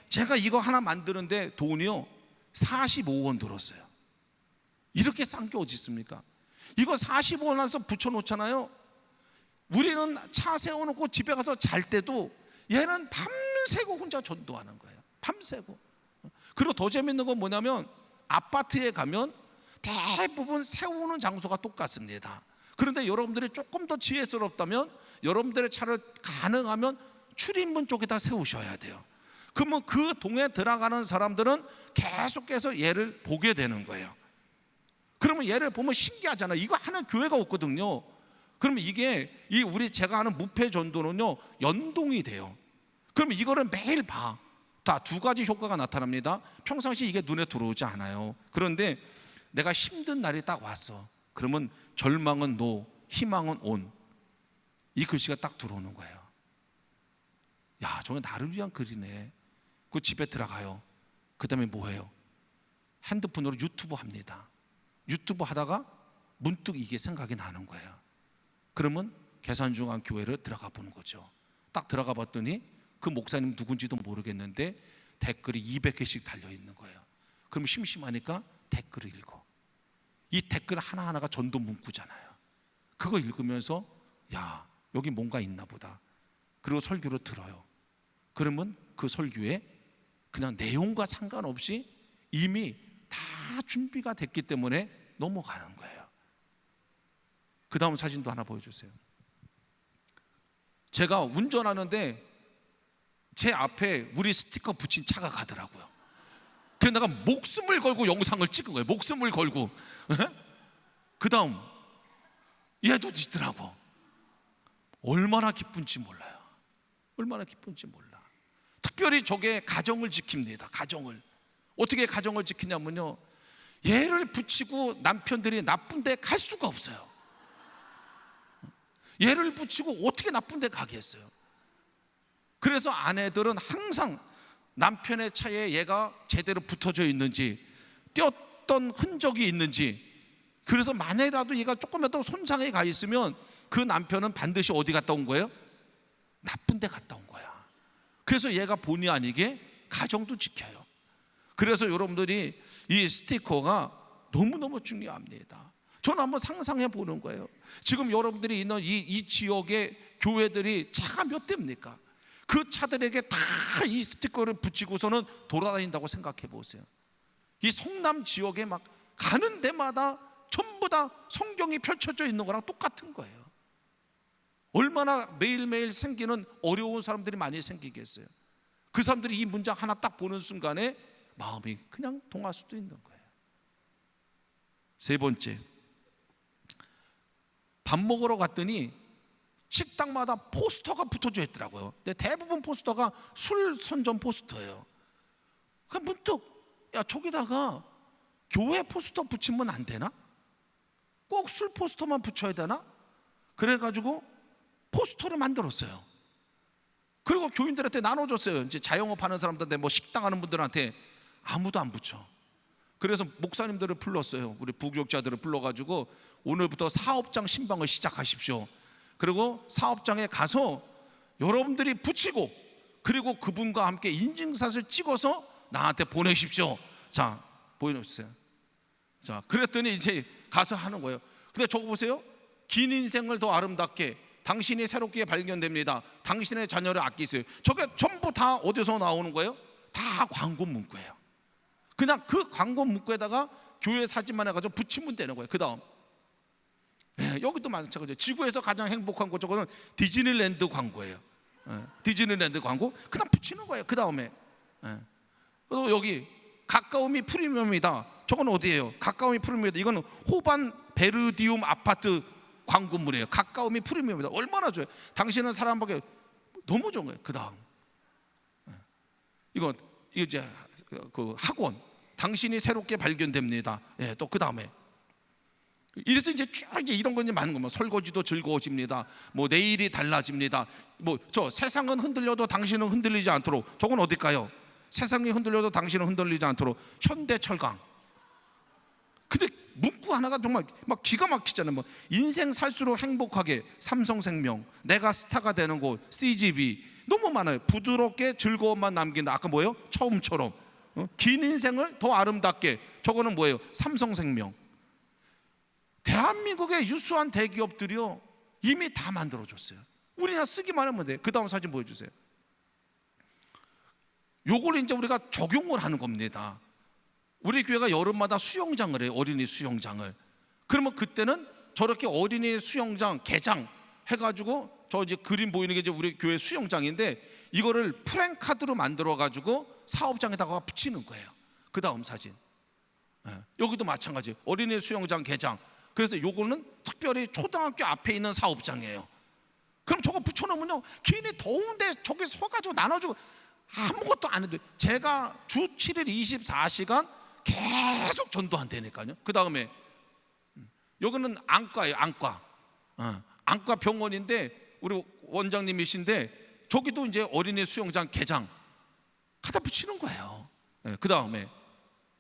제가 이거 하나 만드는데 돈이요 45원 들었어요. 이렇게 싼 게 어디 있습니까? 이거 45원 와서 붙여놓잖아요. 우리는 차 세워놓고 집에 가서 잘 때도 얘는 밤새고 혼자 전도하는 거예요. 밤새고. 그리고 더 재밌는 건 뭐냐면 아파트에 가면 대부분 세우는 장소가 똑같습니다. 그런데 여러분들이 조금 더 지혜스럽다면 여러분들의 차를 가능하면 출입문 쪽에다 세우셔야 돼요. 그러면 그 동에 들어가는 사람들은 계속해서 얘를 보게 되는 거예요. 그러면 얘를 보면 신기하잖아요. 이거 하는 교회가 없거든요. 그러면 이게 제가 하는 무패 전도는요 연동이 돼요. 그러면 이거를 매일 봐. 다 두 가지 효과가 나타납니다. 평상시 이게 눈에 들어오지 않아요. 그런데 내가 힘든 날이 딱 왔어. 그러면 절망은 노, 희망은 온. 이 글씨가 딱 들어오는 거예요. 야, 저게 나를 위한 글이네. 그 집에 들어가요. 그 다음에 뭐해요? 핸드폰으로 유튜브 합니다. 유튜브 하다가 문득 이게 생각이 나는 거예요. 그러면 계산중앙 교회를 들어가 보는 거죠. 딱 들어가 봤더니 그 목사님 누군지도 모르겠는데 댓글이 200개씩 달려있는 거예요. 그럼 심심하니까 댓글을 읽어. 이 댓글 하나하나가 전도 문구잖아요. 그거 읽으면서 야, 여기 뭔가 있나 보다. 그리고 설교를 들어요. 그러면 그 설교에 그냥 내용과 상관없이 이미 다 준비가 됐기 때문에 넘어가는 거예요. 그 다음 사진도 하나 보여주세요. 제가 운전하는데 제 앞에 우리 스티커 붙인 차가 가더라고요. 그래서 내가 목숨을 걸고 영상을 찍은 거예요. 목숨을 걸고. 그 다음 얘도 있더라고. 얼마나 기쁜지 몰라요. 얼마나 기쁜지 몰라. 특별히 저게 가정을 지킵니다. 가정을. 어떻게 가정을 지키냐면요, 얘를 붙이고 남편들이 나쁜 데 갈 수가 없어요. 얘를 붙이고 어떻게 나쁜 데 가겠어요. 그래서 아내들은 항상 남편의 차에 얘가 제대로 붙어져 있는지, 띄었던 흔적이 있는지, 그래서 만약이라도 얘가 조금이라도 손상에 가 있으면 그 남편은 반드시 어디 갔다 온 거예요? 나쁜 데 갔다 온 거야. 그래서 얘가 본의 아니게 가정도 지켜요. 그래서 여러분들이 이 스티커가 너무너무 중요합니다. 저는 한번 상상해 보는 거예요. 지금 여러분들이 있는 이 지역의 교회들이 차가 몇 대입니까? 그 차들에게 다 이 스티커를 붙이고서는 돌아다닌다고 생각해 보세요. 이 성남 지역에 막 가는 데마다 전부 다 성경이 펼쳐져 있는 거랑 똑같은 거예요. 얼마나 매일매일 생기는 어려운 사람들이 많이 생기겠어요. 그 사람들이 이 문장 하나 딱 보는 순간에 마음이 그냥 동할 수도 있는 거예요. 세 번째, 밥 먹으러 갔더니 식당마다 포스터가 붙어져 있더라고요. 근데 대부분 포스터가 술 선전 포스터예요. 그럼 문득 야, 저기다가 교회 포스터 붙이면 안 되나? 꼭 술 포스터만 붙여야 되나? 그래가지고 포스터를 만들었어요. 그리고 교인들한테 나눠줬어요. 이제 자영업 하는 사람들한테, 뭐 식당 하는 분들한테. 아무도 안 붙여. 그래서 목사님들을 불렀어요. 우리 부교육자들을 불러가지고 오늘부터 사업장 신방을 시작하십시오. 그리고 사업장에 가서 여러분들이 붙이고, 그리고 그분과 함께 인증샷을 찍어서 나한테 보내십시오. 자, 보여주세요. 자, 그랬더니 이제 가서 하는 거예요. 근데 저거 보세요. 긴 인생을 더 아름답게, 당신이 새롭게 발견됩니다. 당신의 자녀를 아끼세요. 저게 전부 다 어디서 나오는 거예요? 다 광고 문구예요. 그냥 그 광고 문구에다가 교회 사진만 해가지고 붙이면 되는 거예요. 그 다음 여기도 마찬가지예요. 지구에서 가장 행복한 곳, 저거는 디즈니랜드 광고예요. 디즈니랜드 광고. 그 다음 붙이는 거예요. 그 다음에 또 여기 가까움이 프리미엄이다. 저건 어디예요? 가까움이 프리미엄이다. 이거는 호반 베르디움 아파트 광고물이에요. 가까움이 프리미엄이다. 얼마나 좋아요. 당신은 사람밖에 너무 좋은 거예요. 그 다음 이거 이제 그 학원, 당신이 새롭게 발견됩니다. 또 그 다음에 이래서 이제 쭉 이제 이런 건 이제 많은 거, 뭐 설거지도 즐거워집니다. 뭐 내일이 달라집니다. 뭐 저 세상은 흔들려도 당신은 흔들리지 않도록. 저건 어딜까요? 세상이 흔들려도 당신은 흔들리지 않도록 현대철강. 근데 문구 하나가 정말 막 기가 막히잖아요. 뭐 인생 살수록 행복하게 삼성생명, 내가 스타가 되는 곳 CGV. 너무 많아요. 부드럽게 즐거움만 남긴다. 아까 뭐예요? 처음처럼. 긴 인생을 더 아름답게. 저거는 뭐예요? 삼성생명. 대한민국의 유수한 대기업들이요 이미 다 만들어줬어요. 우리나 쓰기만 하면 돼요. 그 다음 사진 보여주세요. 요걸 이제 우리가 적용을 하는 겁니다. 우리 교회가 여름마다 수영장을 해요. 어린이 수영장을. 그러면 그때는 저렇게 어린이 수영장 개장 해가지고, 저 이제 그림 보이는 게 이제 우리 교회 수영장인데, 이거를 프랭카드로 만들어 가지고 사업장에다가 붙이는 거예요. 그 다음 사진. 여기도 마찬가지. 어린이 수영장 개장. 그래서 요거는 특별히 초등학교 앞에 있는 사업장이에요. 그럼 저거 붙여놓으면요 괜히 더운데 저기 서가지고 나눠주고 아무것도 안 해도, 제가 주 7일 24시간 계속 전도한다니까요. 그 다음에 여기는 안과예요. 안과 병원인데 우리 원장님이신데 저기도 이제 어린이 수영장 개장 갖다 붙이는 거예요. 그 다음에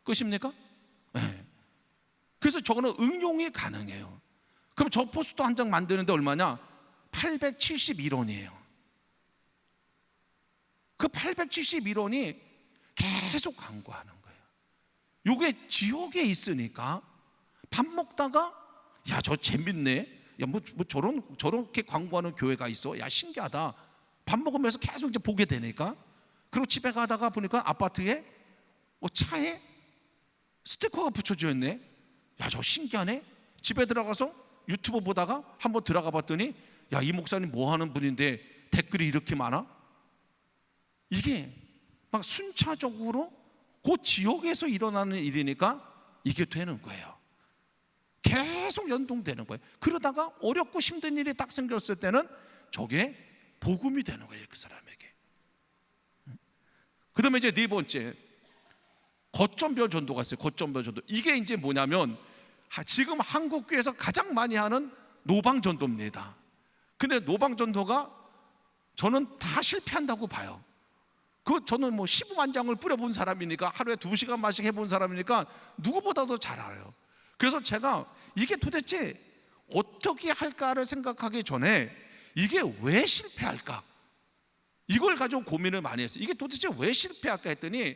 끝입니까? 그래서 저거는 응용이 가능해요. 그럼 저 포스터 한 장 만드는데 얼마냐? 871원이에요. 그 871원이 계속 광고하는 거예요. 요게 지역에 있으니까 밥 먹다가 야, 저 재밌네. 야, 뭐 저렇게 광고하는 교회가 있어. 야, 신기하다. 밥 먹으면서 계속 이제 보게 되니까. 그리고 집에 가다가 보니까 아파트에 차에 스티커가 붙여져 있네. 야, 저 신기하네. 집에 들어가서 유튜브 보다가 한번 들어가 봤더니 야, 이 목사님 뭐 하는 분인데 댓글이 이렇게 많아? 이게 막 순차적으로 그 지역에서 일어나는 일이니까 이게 되는 거예요. 계속 연동되는 거예요. 그러다가 어렵고 힘든 일이 딱 생겼을 때는 저게 복음이 되는 거예요, 그 사람에게. 그 다음에 이제 네 번째, 거점별 전도가 있어요. 거점별 전도. 이게 이제 뭐냐면 지금 한국교회에서 가장 많이 하는 노방전도입니다. 근데 노방전도가 저는 다 실패한다고 봐요. 저는 뭐 15만 장을 뿌려본 사람이니까, 하루에 2시간만씩 해본 사람이니까 누구보다도 잘 알아요. 그래서 제가 이게 도대체 어떻게 할까를 생각하기 전에 이게 왜 실패할까? 이걸 가지고 고민을 많이 했어요. 이게 도대체 왜 실패할까 했더니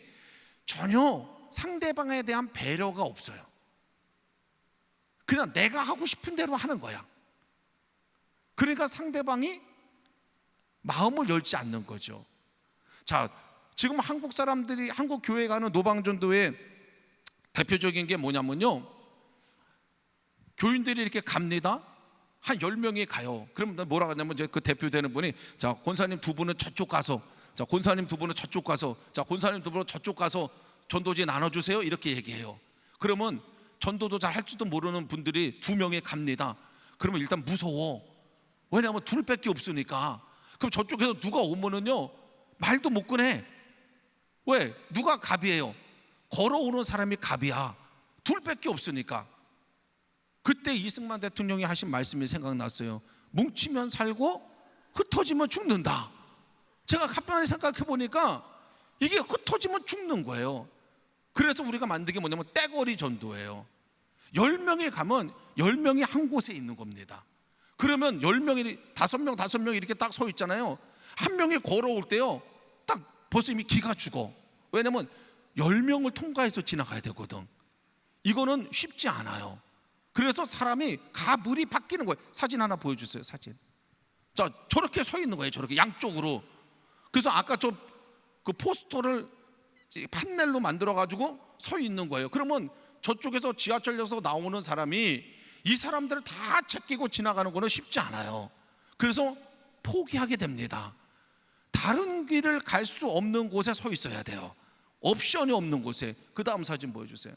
전혀 상대방에 대한 배려가 없어요. 그냥 내가 하고 싶은 대로 하는 거야. 그러니까 상대방이 마음을 열지 않는 거죠. 자, 지금 한국 사람들이, 한국 교회에 가는 노방전도의 대표적인 게 뭐냐면요, 교인들이 이렇게 갑니다. 한 10명이 가요. 그럼 뭐라 하냐면 이제 그 대표되는 분이, 자, 권사님 두 분은 저쪽 가서, 자, 권사님 두 분은 저쪽 가서, 자, 권사님 두 분은 저쪽 가서 전도지 나눠주세요. 이렇게 얘기해요. 그러면 전도도 잘 할지도 모르는 분들이 2명이 갑니다. 그러면 일단 무서워. 왜냐하면 둘밖에 없으니까. 그럼 저쪽에서 누가 오면은요 말도 못 꺼내. 왜? 누가 갑이에요? 걸어오는 사람이 갑이야. 둘밖에 없으니까. 그때 이승만 대통령이 하신 말씀이 생각났어요. 뭉치면 살고 흩어지면 죽는다. 제가 가만히 생각해 보니까 이게 흩어지면 죽는 거예요. 그래서 우리가 만든 게 뭐냐면 떼거리 전도예요. 10명이 가면 10명이 한 곳에 있는 겁니다. 그러면 10명이 5명 이렇게 딱 서 있잖아요. 한 명이 걸어올 때요 딱 벌써 이미 기가 죽어. 왜냐면 10명을 통과해서 지나가야 되거든. 이거는 쉽지 않아요. 그래서 사람이 가물이 바뀌는 거예요. 사진 하나 보여주세요. 사진. 자, 저렇게 서 있는 거예요. 저렇게 양쪽으로. 그래서 아까 그 포스터를 판넬로 만들어 가지고 서 있는 거예요. 그러면 저쪽에서 지하철역에서 나오는 사람이 이 사람들을 다 제끼고 지나가는 거는 쉽지 않아요. 그래서 포기하게 됩니다. 다른 길을 갈 수 없는 곳에 서 있어야 돼요. 옵션이 없는 곳에. 그 다음 사진 보여주세요.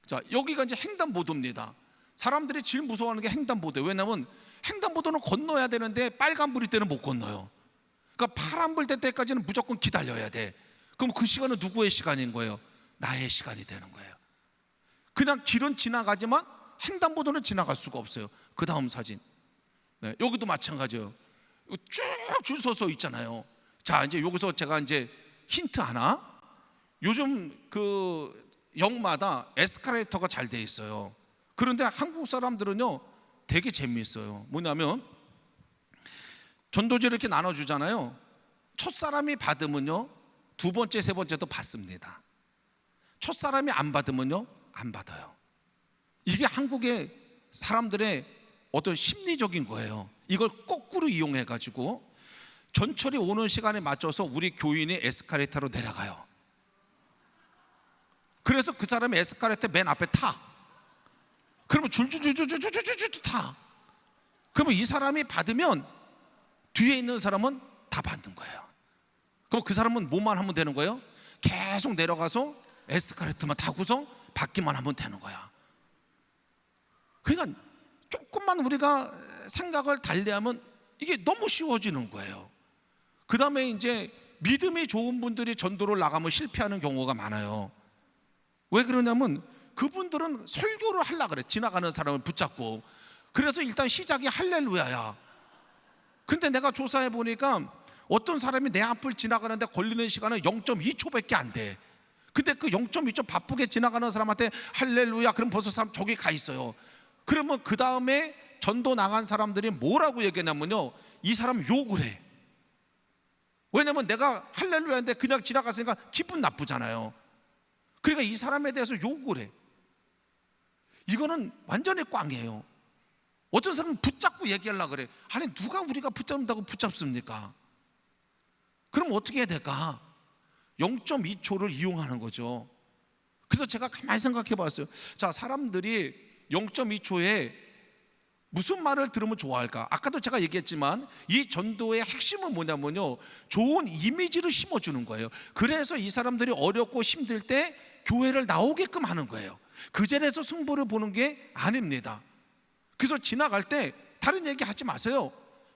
자, 여기가 이제 횡단보도입니다. 사람들이 제일 무서워하는 게 횡단보도예요. 왜냐하면 횡단보도는 건너야 되는데 빨간불일 때는 못 건너요. 그러니까 파란불 될 때까지는 무조건 기다려야 돼. 그럼 그 시간은 누구의 시간인 거예요? 나의 시간이 되는 거예요. 그냥 길은 지나가지만 횡단보도는 지나갈 수가 없어요. 그 다음 사진. 네, 여기도 마찬가지예요. 쭉 줄 서서 있잖아요. 자, 이제 여기서 제가 이제 힌트 하나. 요즘 그 역마다 에스컬레이터가 잘 돼 있어요. 그런데 한국 사람들은요 되게 재미있어요. 뭐냐면 전도지를 이렇게 나눠주잖아요. 첫 사람이 받으면요 두 번째, 세 번째도 받습니다. 첫 사람이 안 받으면요 안 받아요. 이게 한국의 사람들의 어떤 심리적인 거예요. 이걸 거꾸로 이용해 가지고 전철이 오는 시간에 맞춰서 우리 교인이 에스컬레이터로 내려가요. 그래서 그 사람이 에스컬레이터 맨 앞에 타. 그러면 줄줄줄줄줄줄줄줄 타. 그러면 이 사람이 받으면 뒤에 있는 사람은 다 받는 거예요. 그럼 그 사람은 뭐만 하면 되는 거예요? 계속 내려가서 에스컬레이터만 타고서 받기만 하면 되는 거야. 그러니까 조금만 우리가 생각을 달리하면 이게 너무 쉬워지는 거예요. 그 다음에 이제 믿음이 좋은 분들이 전도를 나가면 실패하는 경우가 많아요. 왜 그러냐면 그분들은 설교를 하려고 그래. 지나가는 사람을 붙잡고. 그래서 일단 시작이 할렐루야야. 근데 내가 조사해 보니까 어떤 사람이 내 앞을 지나가는데 걸리는 시간은 0.2초밖에 안 돼. 근데 그 0.2초 바쁘게 지나가는 사람한테 할렐루야 그럼 벌써 사람 저기 가 있어요. 그러면 그 다음에 전도 나간 사람들이 뭐라고 얘기했냐면요 이 사람 욕을 해. 왜냐면 내가 할렐루야인데 그냥 지나갔으니까 기분 나쁘잖아요. 그러니까 이 사람에 대해서 욕을 해. 이거는 완전히 꽝이에요. 어떤 사람은 붙잡고 얘기하려고 그래. 아니 누가 우리가 붙잡는다고 붙잡습니까? 그럼 어떻게 해야 될까? 0.2초를 이용하는 거죠. 그래서 제가 가만히 생각해 봤어요. 자, 사람들이 0.2초에 무슨 말을 들으면 좋아할까? 아까도 제가 얘기했지만 이 전도의 핵심은 뭐냐면요 좋은 이미지를 심어주는 거예요. 그래서 이 사람들이 어렵고 힘들 때 교회를 나오게끔 하는 거예요. 그 자리에서 승부를 보는 게 아닙니다. 그래서 지나갈 때 다른 얘기 하지 마세요.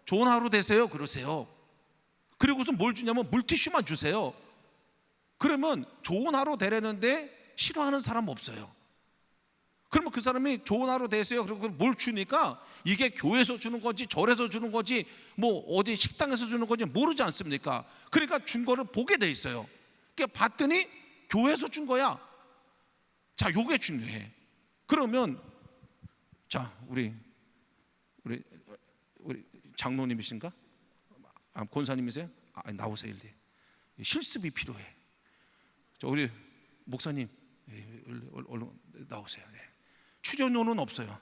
좋은 하루 되세요 그러세요. 그리고서 뭘 주냐면 물티슈만 주세요. 그러면 좋은 하루 되려는데 싫어하는 사람 없어요. 그러면 그 사람이 좋은 하루 되세요 그리고 뭘 주니까 이게 교회에서 주는 건지 절에서 주는 건지 뭐 어디 식당에서 주는 건지 모르지 않습니까? 그러니까 준 거를 보게 돼 있어요. 그러니까 봤더니 교회에서 준 거야. 자, 요게 중요해. 그러면 자, 우리 장로님이신가? 아, 권사님이세요? 아, 나오세요 일리. 실습이 필요해. 자, 우리 목사님 얼른 나오세요. 네. 출연료는 없어요.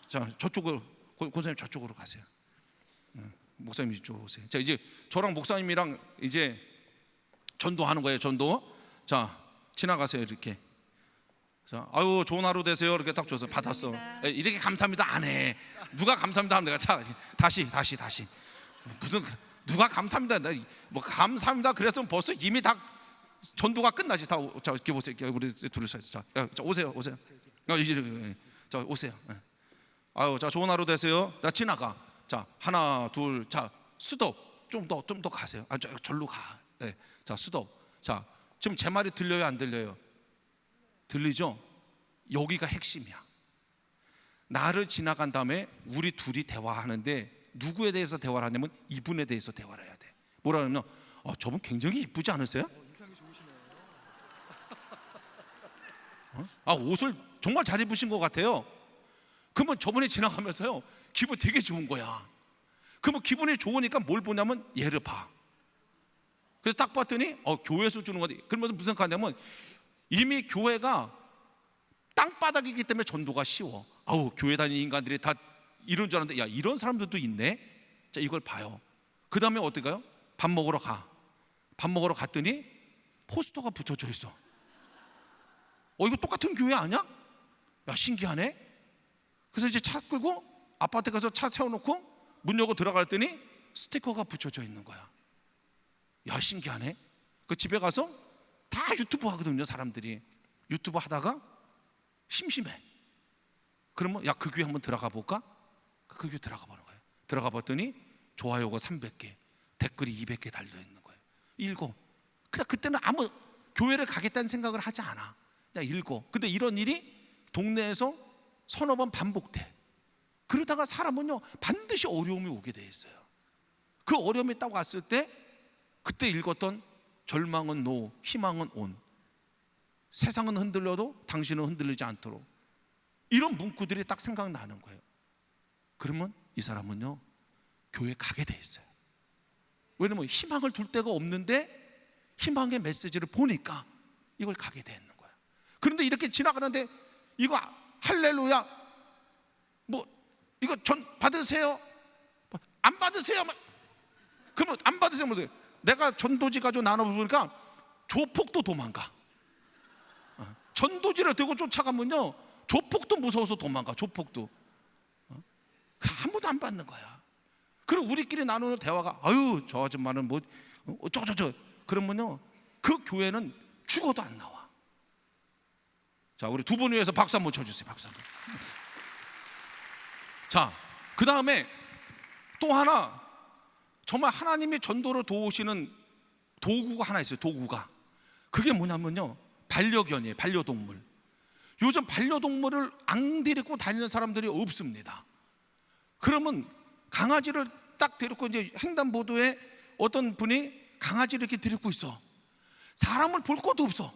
자, 저쪽으로 권사님 저쪽으로 가세요. 목사님 이쪽으로 오세요. 자, 이제 저랑 목사님이랑 이제 전도하는 거예요. 전도. 자, 지나가세요 이렇게. 자, 아유 좋은 하루 되세요. 이렇게 딱 줘서 받았어. 이렇게 감사합니다 안 해. 누가 감사합니다 하면 내가 자 다시 무슨 누가 감사합니다. 뭐 감사합니다. 그래서 벌써 이미 다 전도가 끝나지. 다 자 이렇게 보세요. 우리 둘이서 자 오세요. 이제 자 오세요. 아유 자 좋은 하루 되세요. 자 지나가. 자 하나 둘 자 스톱. 좀 더 가세요. 아 절로 가. 네. 자 스톱. 자 지금 제 말이 들려요 안 들려요? 들리죠? 여기가 핵심이야. 나를 지나간 다음에 우리 둘이 대화하는데 누구에 대해서 대화를 하냐면 이분에 대해서 대화를 해야 돼. 뭐라 그러면 저분 굉장히 이쁘지 않으세요? 인상이 좋으시네요. 옷을 정말 잘 입으신 것 같아요. 그러면 저분이 지나가면서요 기분 되게 좋은 거야. 그러면 기분이 좋으니까 뭘 보냐면 얘를 봐. 그래서 딱 봤더니 교회에서 주는 거지. 그러면서 무슨 생각하냐면 이미 교회가 땅바닥이기 때문에 전도가 쉬워. 교회 다니는 인간들이 다 이런 줄 알았는데 야 이런 사람들도 있네. 자 이걸 봐요. 그 다음에 어떻게 가요? 밥 먹으러 가. 밥 먹으러 갔더니 포스터가 붙여져 있어. 이거 똑같은 교회 아니야? 야, 신기하네. 그래서 이제 차 끌고 아파트 가서 차 세워놓고 문 열고 들어갔더니 스티커가 붙여져 있는 거야. 야, 신기하네. 그 집에 가서 다 유튜브 하거든요. 사람들이 유튜브 하다가 심심해. 그러면 야, 그 교회 한번 들어가 볼까? 그 교회 들어가 보는 거예요. 들어가 봤더니 좋아요가 300개, 댓글이 200개 달려 있는 거예요. 읽어. 그냥 그때는 아무 교회를 가겠다는 생각을 하지 않아. 그냥 읽어. 근데 이런 일이 동네에서 서너 번 반복돼. 그러다가 사람은요, 반드시 어려움이 오게 돼 있어요. 그 어려움이 딱 왔을 때 그때 읽었던 절망은 노, 희망은 온, 세상은 흔들려도 당신은 흔들리지 않도록, 이런 문구들이 딱 생각나는 거예요. 그러면 이 사람은요, 교회 가게 돼 있어요. 왜냐면 희망을 둘 데가 없는데 희망의 메시지를 보니까 이걸 가게 되는 거예요. 그런데 이렇게 지나가는데 이거 할렐루야, 뭐 이거 전 받으세요, 안 받으세요? 그러면 안 받으세요. 뭐 내가 전도지 가지고 나눠보니까 조폭도 도망가. 전도지를 들고 쫓아가면요, 조폭도 무서워서 도망가. 조폭도 아무도 안 받는 거야. 그리고 우리끼리 나누는 대화가 아유, 저 아줌마는 뭐 어쩌고저쩌고 그러면요, 그 교회는 죽어도 안 나와. 자, 우리 두 분 위해서 박수 한번 쳐주세요. 박수 한번. 자, 그 다음에 또 하나, 정말 하나님이 전도를 도우시는 도구가 하나 있어요. 도구가. 그게 뭐냐면요, 반려견이에요. 반려동물. 요즘 반려동물을 안 데리고 다니는 사람들이 없습니다. 그러면 강아지를 딱 데리고, 이제 횡단보도에 어떤 분이 강아지를 이렇게 데리고 있어. 사람을 볼 것도 없어.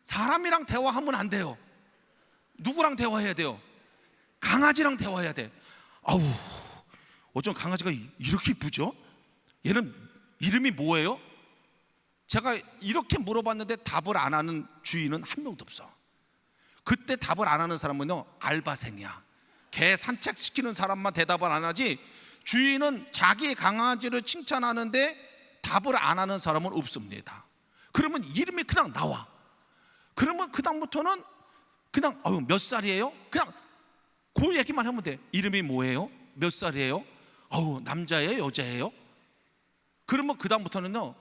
사람이랑 대화하면 안 돼요. 누구랑 대화해야 돼요? 강아지랑 대화해야 돼. 아우, 어쩜 강아지가 이렇게 이쁘죠? 얘는 이름이 뭐예요? 제가 이렇게 물어봤는데 답을 안 하는 주인은 한 명도 없어. 그때 답을 안 하는 사람은요, 알바생이야. 개 산책시키는 사람만 대답을 안 하지, 주인은 자기 강아지를 칭찬하는데 답을 안 하는 사람은 없습니다. 그러면 이름이 그냥 나와. 그러면 그 다음부터는 그냥 몇 살이에요? 그냥 그 얘기만 하면 돼. 이름이 뭐예요? 몇 살이에요? 남자예요? 여자예요? 그러면 그 다음부터는요,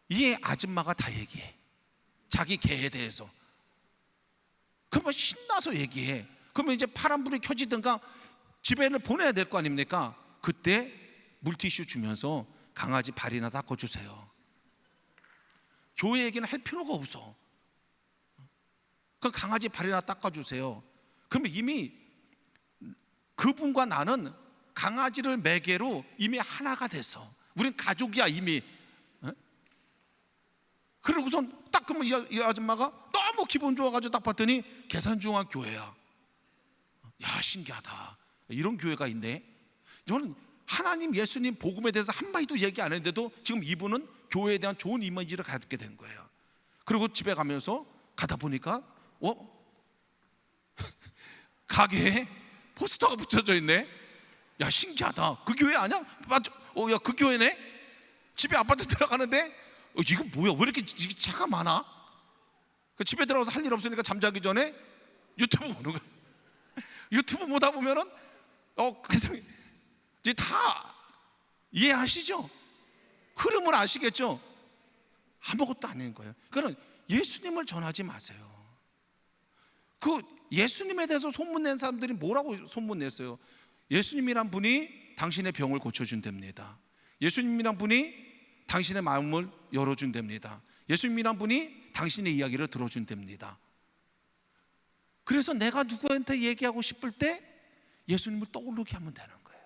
이 아줌마가 다 얘기해. 자기 개에 대해서. 그러면 신나서 얘기해. 그러면 이제 파란불이 켜지든가 집에를 보내야 될 거 아닙니까? 그때 물티슈 주면서 강아지 발이나 닦아주세요. 교회 얘기는 할 필요가 없어. 그 강아지 발이나 닦아주세요. 그러면 이미 그분과 나는 강아지를 매개로 이미 하나가 됐어. 우린 가족이야 이미. 그러고선 딱 그러면 이 아줌마가 너무 기분 좋아가지고 딱 봤더니 계산중앙교회야. 야, 신기하다. 이런 교회가 있네. 저는 하나님, 예수님 복음에 대해서 한마디도 얘기 안 했는데도 지금 이분은 교회에 대한 좋은 이미지를 갖게 된 거예요. 그리고 집에 가면서 가다 보니까 가게에 포스터가 붙여져 있네. 야, 신기하다. 그 교회 아니야? 맞아. 야, 그 교회네. 집에 아파트 들어가는데 이거 뭐야? 왜 이렇게 차가 많아? 그 집에 들어가서 할 일 없으니까 잠자기 전에 유튜브 보는 거야. 유튜브 보다 보면은 그래서 이제 다 이해하시죠? 흐름을 아시겠죠? 아무것도 아닌 거예요. 그러니까 예수님을 전하지 마세요. 그 예수님에 대해서 소문낸 사람들이 뭐라고 소문냈어요? 예수님이란 분이 당신의 병을 고쳐준답니다. 예수님이란 분이 당신의 마음을 열어준답니다. 예수님이란 분이 당신의 이야기를 들어준답니다. 그래서 내가 누구한테 얘기하고 싶을 때 예수님을 떠오르게 하면 되는 거예요.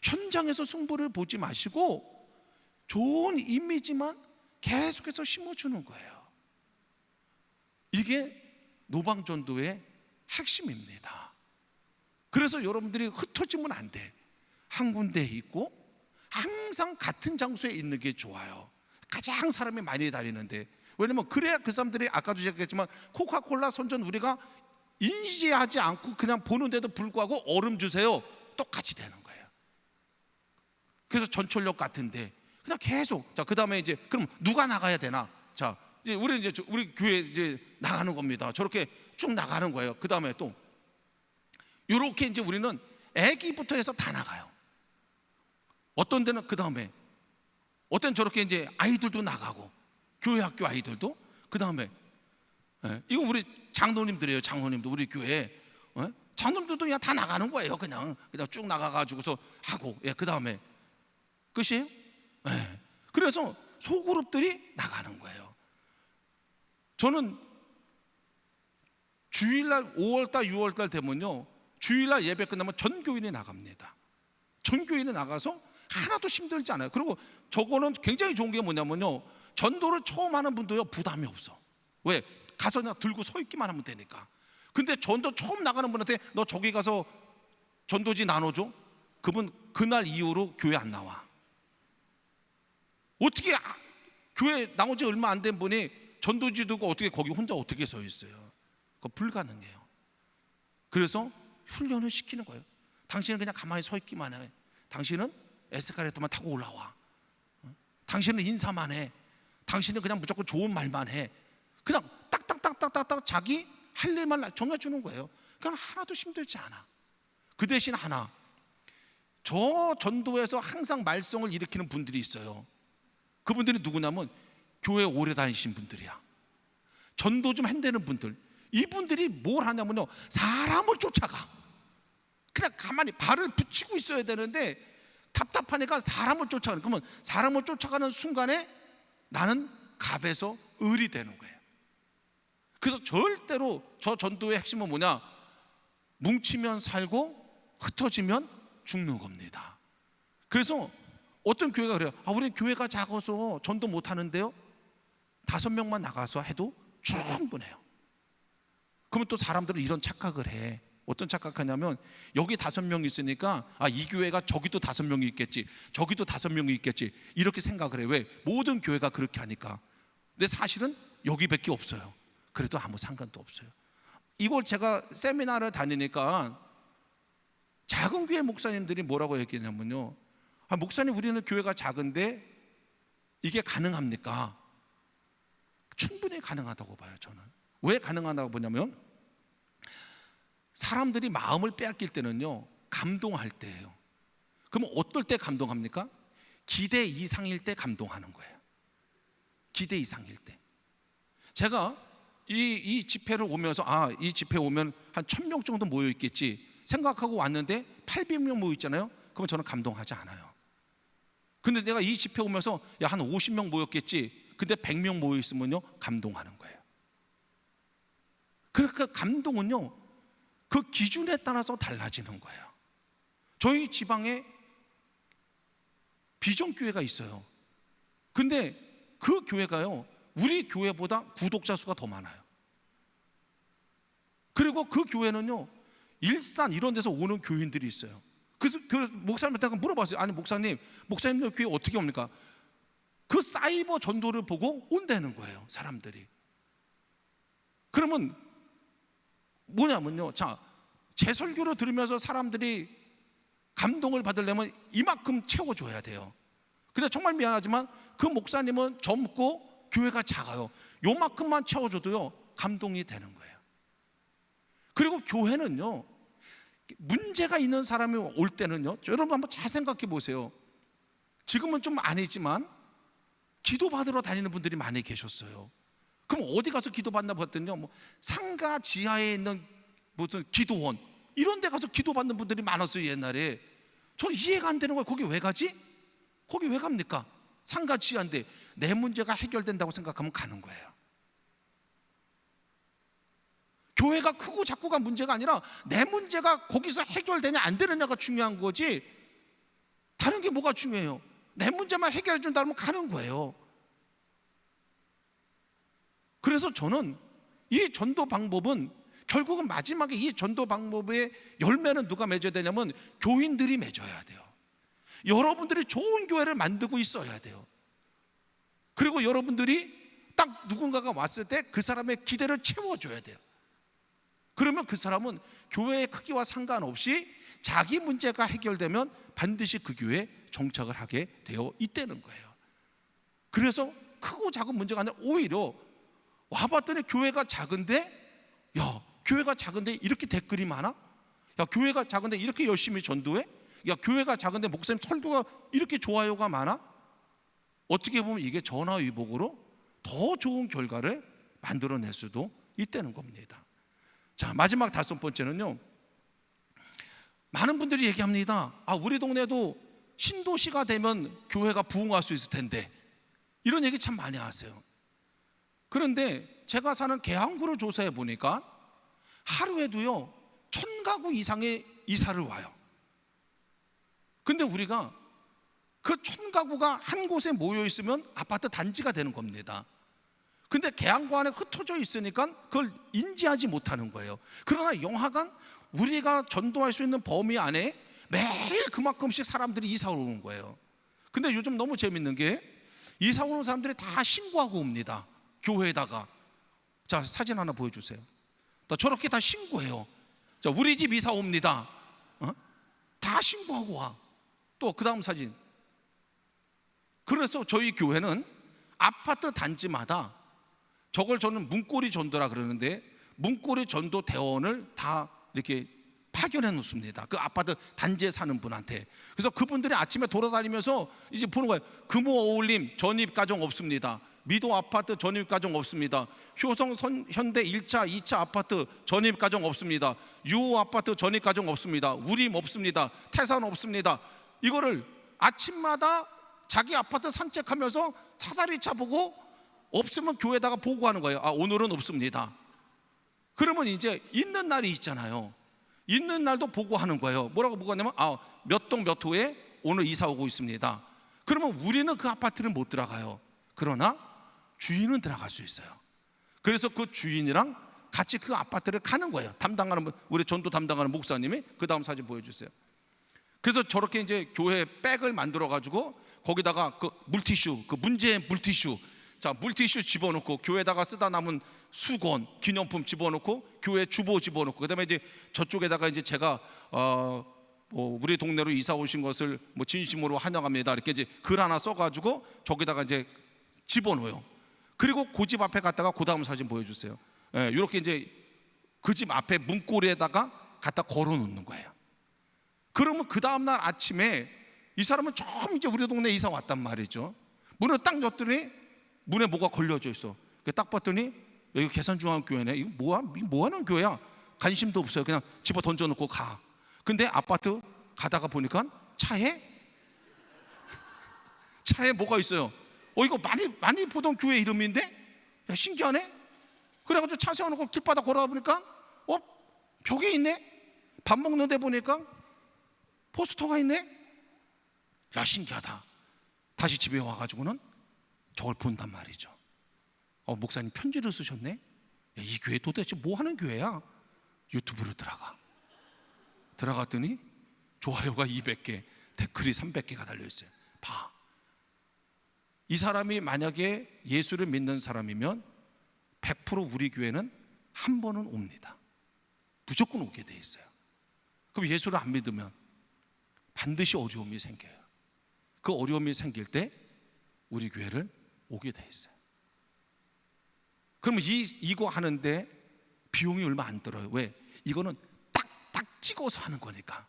현장에서 승부를 보지 마시고 좋은 이미지만 계속해서 심어주는 거예요. 이게 노방전도의 핵심입니다. 그래서 여러분들이 흩어지면 안 돼. 한 군데에 있고 항상 같은 장소에 있는 게 좋아요. 가장 사람이 많이 다니는데. 왜냐면 그래야 그 사람들이, 아까도 얘기했지만 코카콜라 선전 우리가 인지하지 않고 그냥 보는데도 불구하고 얼음 주세요, 똑같이 되는 거예요. 그래서 전철역 같은데 그냥 계속. 자, 그 다음에 이제 그럼 누가 나가야 되나? 자, 이제 우리 교회 이제 나가는 겁니다. 저렇게 쭉 나가는 거예요. 그 다음에 또 이렇게 이제 우리는 아기부터 해서 다 나가요. 어떤 데는 그 다음에 어떤 저렇게 이제 아이들도 나가고 교회 학교 아이들도 그 다음에 이거 우리 장로님들이에요. 장로님도 우리 교회 장로님들도 그냥 다 나가는 거예요. 그냥 쭉 나가가지고서 하고 그 다음에 끝이에요. 그래서 소그룹들이 나가는 거예요. 저는 주일날 5월달 6월달 되면요, 주일날 예배 끝나면 전 교인이 나갑니다. 전 교인이 나가서 하나도 힘들지 않아요. 그리고 저거는 굉장히 좋은 게 뭐냐면요, 전도를 처음 하는 분도요 부담이 없어. 왜? 가서 그냥 들고 서 있기만 하면 되니까. 근데 전도 처음 나가는 분한테 너 저기 가서 전도지 나눠줘? 그분 그날 이후로 교회 안 나와. 어떻게 교회 나온 지 얼마 안 된 분이 전도지 두고 어떻게 거기 혼자 어떻게 서 있어요? 그거 불가능해요. 그래서 훈련을 시키는 거예요. 당신은 그냥 가만히 서 있기만 해. 당신은 에스카레이터만 타고 올라와. 당신은 인사만 해. 당신은 그냥 무조건 좋은 말만 해. 그냥 딱딱딱딱딱 자기 할 일만 정해주는 거예요. 그러니까 하나도 힘들지 않아. 그 대신 하나, 저 전도에서 항상 말썽을 일으키는 분들이 있어요. 그분들이 누구냐면 교회 오래 다니신 분들이야. 전도 좀 한다는 분들. 이분들이 뭘 하냐면요, 사람을 쫓아가. 그냥 가만히 발을 붙이고 있어야 되는데 답답하니까 사람을 쫓아가는. 그러면 사람을 쫓아가는 순간에 나는 갑에서 을이 되는 거예요. 그래서 절대로 저 전도의 핵심은 뭐냐? 뭉치면 살고 흩어지면 죽는 겁니다. 그래서 어떤 교회가 그래요. 우리 교회가 작아서 전도 못 하는데요, 5명만 나가서 해도 충분해요. 그러면 또 사람들은 이런 착각을 해. 어떤 착각하냐면 여기 5명 있으니까 이 교회가 저기도 5명이 있겠지, 저기도 5명이 있겠지, 이렇게 생각을 해. 왜? 모든 교회가 그렇게 하니까. 근데 사실은 여기밖에 없어요. 그래도 아무 상관도 없어요. 이걸 제가 세미나를 다니니까 작은 교회 목사님들이 뭐라고 얘기했냐면요, 목사님 우리는 교회가 작은데 이게 가능합니까? 충분히 가능하다고 봐요. 저는 왜 가능하다고 보냐면 사람들이 마음을 빼앗길 때는요, 감동할 때예요. 그러면 어떨 때 감동합니까? 기대 이상일 때 감동하는 거예요. 기대 이상일 때. 제가 이 집회를 오면서 이 집회 오면 한 1,000명 정도 모여 있겠지 생각하고 왔는데 800명 모여 있잖아요. 그러면 저는 감동하지 않아요. 근데 내가 이 집회 오면서 한 50명 모였겠지, 근데 100명 모여 있으면요, 감동하는 거예요. 그러니까 감동은요, 그 기준에 따라서 달라지는 거예요. 저희 지방에 비전교회가 있어요. 근데 그 교회가요, 우리 교회보다 구독자 수가 더 많아요. 그리고 그 교회는요, 일산 이런 데서 오는 교인들이 있어요. 그래서 목사님한테 물어봤어요. 아니 목사님들 교회 어떻게 옵니까? 그 사이버 전도를 보고 온다는 거예요, 사람들이. 그러면 뭐냐면요, 제 설교를 들으면서 사람들이 감동을 받으려면 이만큼 채워줘야 돼요. 근데 정말 미안하지만 그 목사님은 젊고 교회가 작아요. 요만큼만 채워줘도요, 감동이 되는 거예요. 그리고 교회는요, 문제가 있는 사람이 올 때는요, 여러분 한번 잘 생각해 보세요. 지금은 좀 아니지만 기도받으러 다니는 분들이 많이 계셨어요. 그럼 어디 가서 기도받나 봤더니요, 상가 지하에 있는 무슨 기도원 이런 데 가서 기도받는 분들이 많았어요, 옛날에. 저는 이해가 안 되는 거예요. 거기 왜 가지? 거기 왜 갑니까? 상가 지하인데 내 문제가 해결된다고 생각하면 가는 거예요. 교회가 크고 작고가 문제가 아니라 내 문제가 거기서 해결되냐 안 되느냐가 중요한 거지, 다른 게 뭐가 중요해요? 내 문제만 해결해 준다면 가는 거예요. 그래서 저는 이 전도 방법은 결국은 마지막에 이 전도 방법의 열매는 누가 맺어야 되냐면 교인들이 맺어야 돼요. 여러분들이 좋은 교회를 만들고 있어야 돼요. 그리고 여러분들이 딱 누군가가 왔을 때 그 사람의 기대를 채워줘야 돼요. 그러면 그 사람은 교회의 크기와 상관없이 자기 문제가 해결되면 반드시 그 교회에 정착을 하게 되어 있다는 거예요. 그래서 크고 작은 문제가 아니라 오히려 와봤더니 교회가 작은데, 야, 교회가 작은데 이렇게 댓글이 많아? 야, 교회가 작은데 이렇게 열심히 전도해? 야, 교회가 작은데 목사님 설교가 이렇게 좋아요가 많아? 어떻게 보면 이게 전화위복으로 더 좋은 결과를 만들어낼 수도 있다는 겁니다. 자, 마지막 5번째는요, 많은 분들이 얘기합니다. 우리 동네도 신도시가 되면 교회가 부흥할 수 있을 텐데, 이런 얘기 참 많이 하세요. 그런데 제가 사는 계양구를 조사해 보니까 하루에도요 1000가구 이상의 이사를 와요. 근데 우리가 그 1000가구가 한 곳에 모여 있으면 아파트 단지가 되는 겁니다. 근데 계양구 안에 흩어져 있으니까 그걸 인지하지 못하는 거예요. 그러나 영화관, 우리가 전도할 수 있는 범위 안에 매일 그만큼씩 사람들이 이사 오는 거예요. 근데 요즘 너무 재밌는 게 이사 오는 사람들이 다 신고하고 옵니다. 교회에다가. 자, 사진 하나 보여주세요. 저렇게 다 신고해요. 자, 우리 집 이사 옵니다. 다 신고하고 와. 또 그 다음 사진. 그래서 저희 교회는 아파트 단지마다, 저걸 저는 문고리 전도라 그러는데, 문고리 전도 대원을 다 이렇게 파견해 놓습니다. 그 아파트 단지에 사는 분한테. 그래서 그분들이 아침에 돌아다니면서 이제 보는 거예요. 금호 어울림 전입 가정 없습니다. 미도 아파트 전입 가정 없습니다. 효성 현대 1차 2차 아파트 전입 가정 없습니다. 유호 아파트 전입 가정 없습니다. 우림 없습니다. 태산 없습니다. 이거를 아침마다 자기 아파트 산책하면서 사다리차 보고 없으면 교회에다가 보고하는 거예요. 오늘은 없습니다. 그러면 이제 있는 날이 있잖아요. 있는 날도 보고하는 거예요. 뭐라고 보고하냐면 몇 동 몇 호에 오늘 이사 오고 있습니다. 그러면 우리는 그 아파트를 못 들어가요. 그러나 주인은 들어갈 수 있어요. 그래서 그 주인이랑 같이 그 아파트를 가는 거예요. 담당하는, 우리 전도 담당하는 목사님이. 그 다음 사진 보여주세요. 그래서 저렇게 이제 교회 백을 만들어 가지고 거기다가 그 물티슈, 그 문제의 물티슈, 자, 물티슈 집어넣고, 교회에다가 쓰다 남은 수건, 기념품 집어넣고, 교회 주보 집어넣고, 그다음에 이제 저쪽에다가 이제 제가 우리 동네로 이사 오신 것을 진심으로 환영합니다, 이렇게 이제 글 하나 써가지고 저기다가 이제 집어넣어요. 그리고 그 집 앞에 갔다가 그 다음 사진 보여주세요. 이렇게 이제 그 집 앞에 문고리에다가 갖다 걸어놓는 거예요. 그러면 그 다음날 아침에 이 사람은 처음 이제 우리 동네 이사 왔단 말이죠. 문을 딱 열었더니 문에 뭐가 걸려져 있어. 딱 봤더니 여기 계산중앙교회네. 이거 뭐 하는 교회야? 관심도 없어요. 그냥 집어 던져놓고 가. 근데 아파트 가다가 보니까 차에 뭐가 있어요. 이거 많이 보던 교회 이름인데, 야, 신기하네. 그래가지고 차 세워놓고 길바닥 걸어가 보니까 벽에 있네. 밥 먹는데 보니까 포스터가 있네. 야, 신기하다. 다시 집에 와가지고는 저걸 본단 말이죠. 목사님 편지를 쓰셨네. 야, 이 교회 도대체 뭐 하는 교회야? 유튜브로 들어갔더니 좋아요가 200개, 댓글이 300개가 달려있어요. 봐. 이 사람이 만약에 예수를 믿는 사람이면 100% 우리 교회는 한 번은 옵니다. 무조건 오게 돼 있어요. 그럼 예수를 안 믿으면 반드시 어려움이 생겨요. 그 어려움이 생길 때 우리 교회를 오게 돼 있어요. 그러면 이거 하는데 비용이 얼마 안 들어요. 왜? 이거는 딱딱 찍어서 하는 거니까.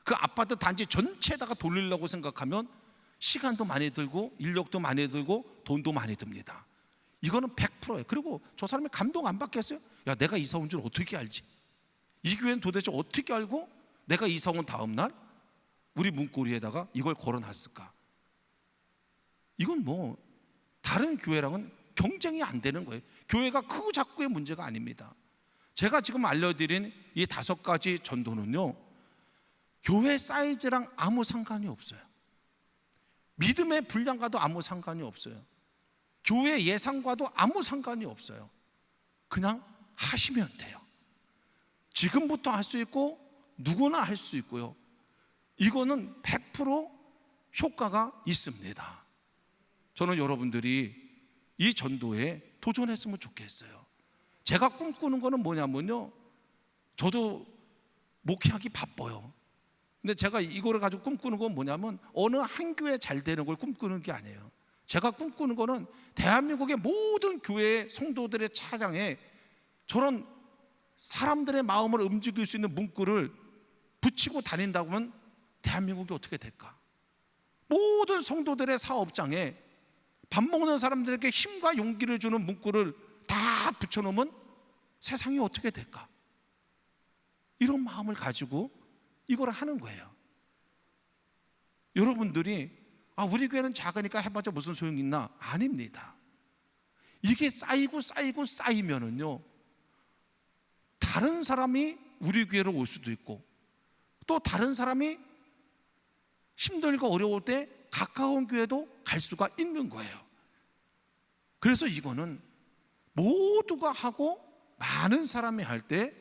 그 아파트 단지 전체에다가 돌리려고 생각하면 시간도 많이 들고 인력도 많이 들고 돈도 많이 듭니다. 이거는 100%예요. 그리고 저 사람이 감동 안 받겠어요? 야, 내가 이사 온 줄 어떻게 알지? 이 교회는 도대체 어떻게 알고 내가 이사 온 다음 날 우리 문고리에다가 이걸 걸어놨을까? 이건 다른 교회랑은 경쟁이 안 되는 거예요. 교회가 크고 작고의 문제가 아닙니다. 제가 지금 알려드린 이 5가지 전도는요, 교회 사이즈랑 아무 상관이 없어요. 믿음의 분량과도 아무 상관이 없어요. 교회 예산과도 아무 상관이 없어요. 그냥 하시면 돼요. 지금부터 할 수 있고 누구나 할 수 있고요. 이거는 100% 효과가 있습니다. 저는 여러분들이 이 전도에 도전했으면 좋겠어요. 제가 꿈꾸는 거는 뭐냐면요, 저도 목회하기 바빠요. 근데 제가 이거를 가지고 꿈꾸는 건 뭐냐면 어느 한 교회 잘 되는 걸 꿈꾸는 게 아니에요. 제가 꿈꾸는 거는 대한민국의 모든 교회의 성도들의 차량에 저런 사람들의 마음을 움직일 수 있는 문구를 붙이고 다닌다고 하면 대한민국이 어떻게 될까? 모든 성도들의 사업장에 밥 먹는 사람들에게 힘과 용기를 주는 문구를 다 붙여놓으면 세상이 어떻게 될까? 이런 마음을 가지고 이걸 하는 거예요. 여러분들이 우리 교회는 작으니까 해봤자 무슨 소용이 있나? 아닙니다. 이게 쌓이고 쌓이면은요, 다른 사람이 우리 교회로 올 수도 있고, 또 다른 사람이 힘들고 어려울 때 가까운 교회도 갈 수가 있는 거예요. 그래서 이거는 모두가 하고 많은 사람이 할 때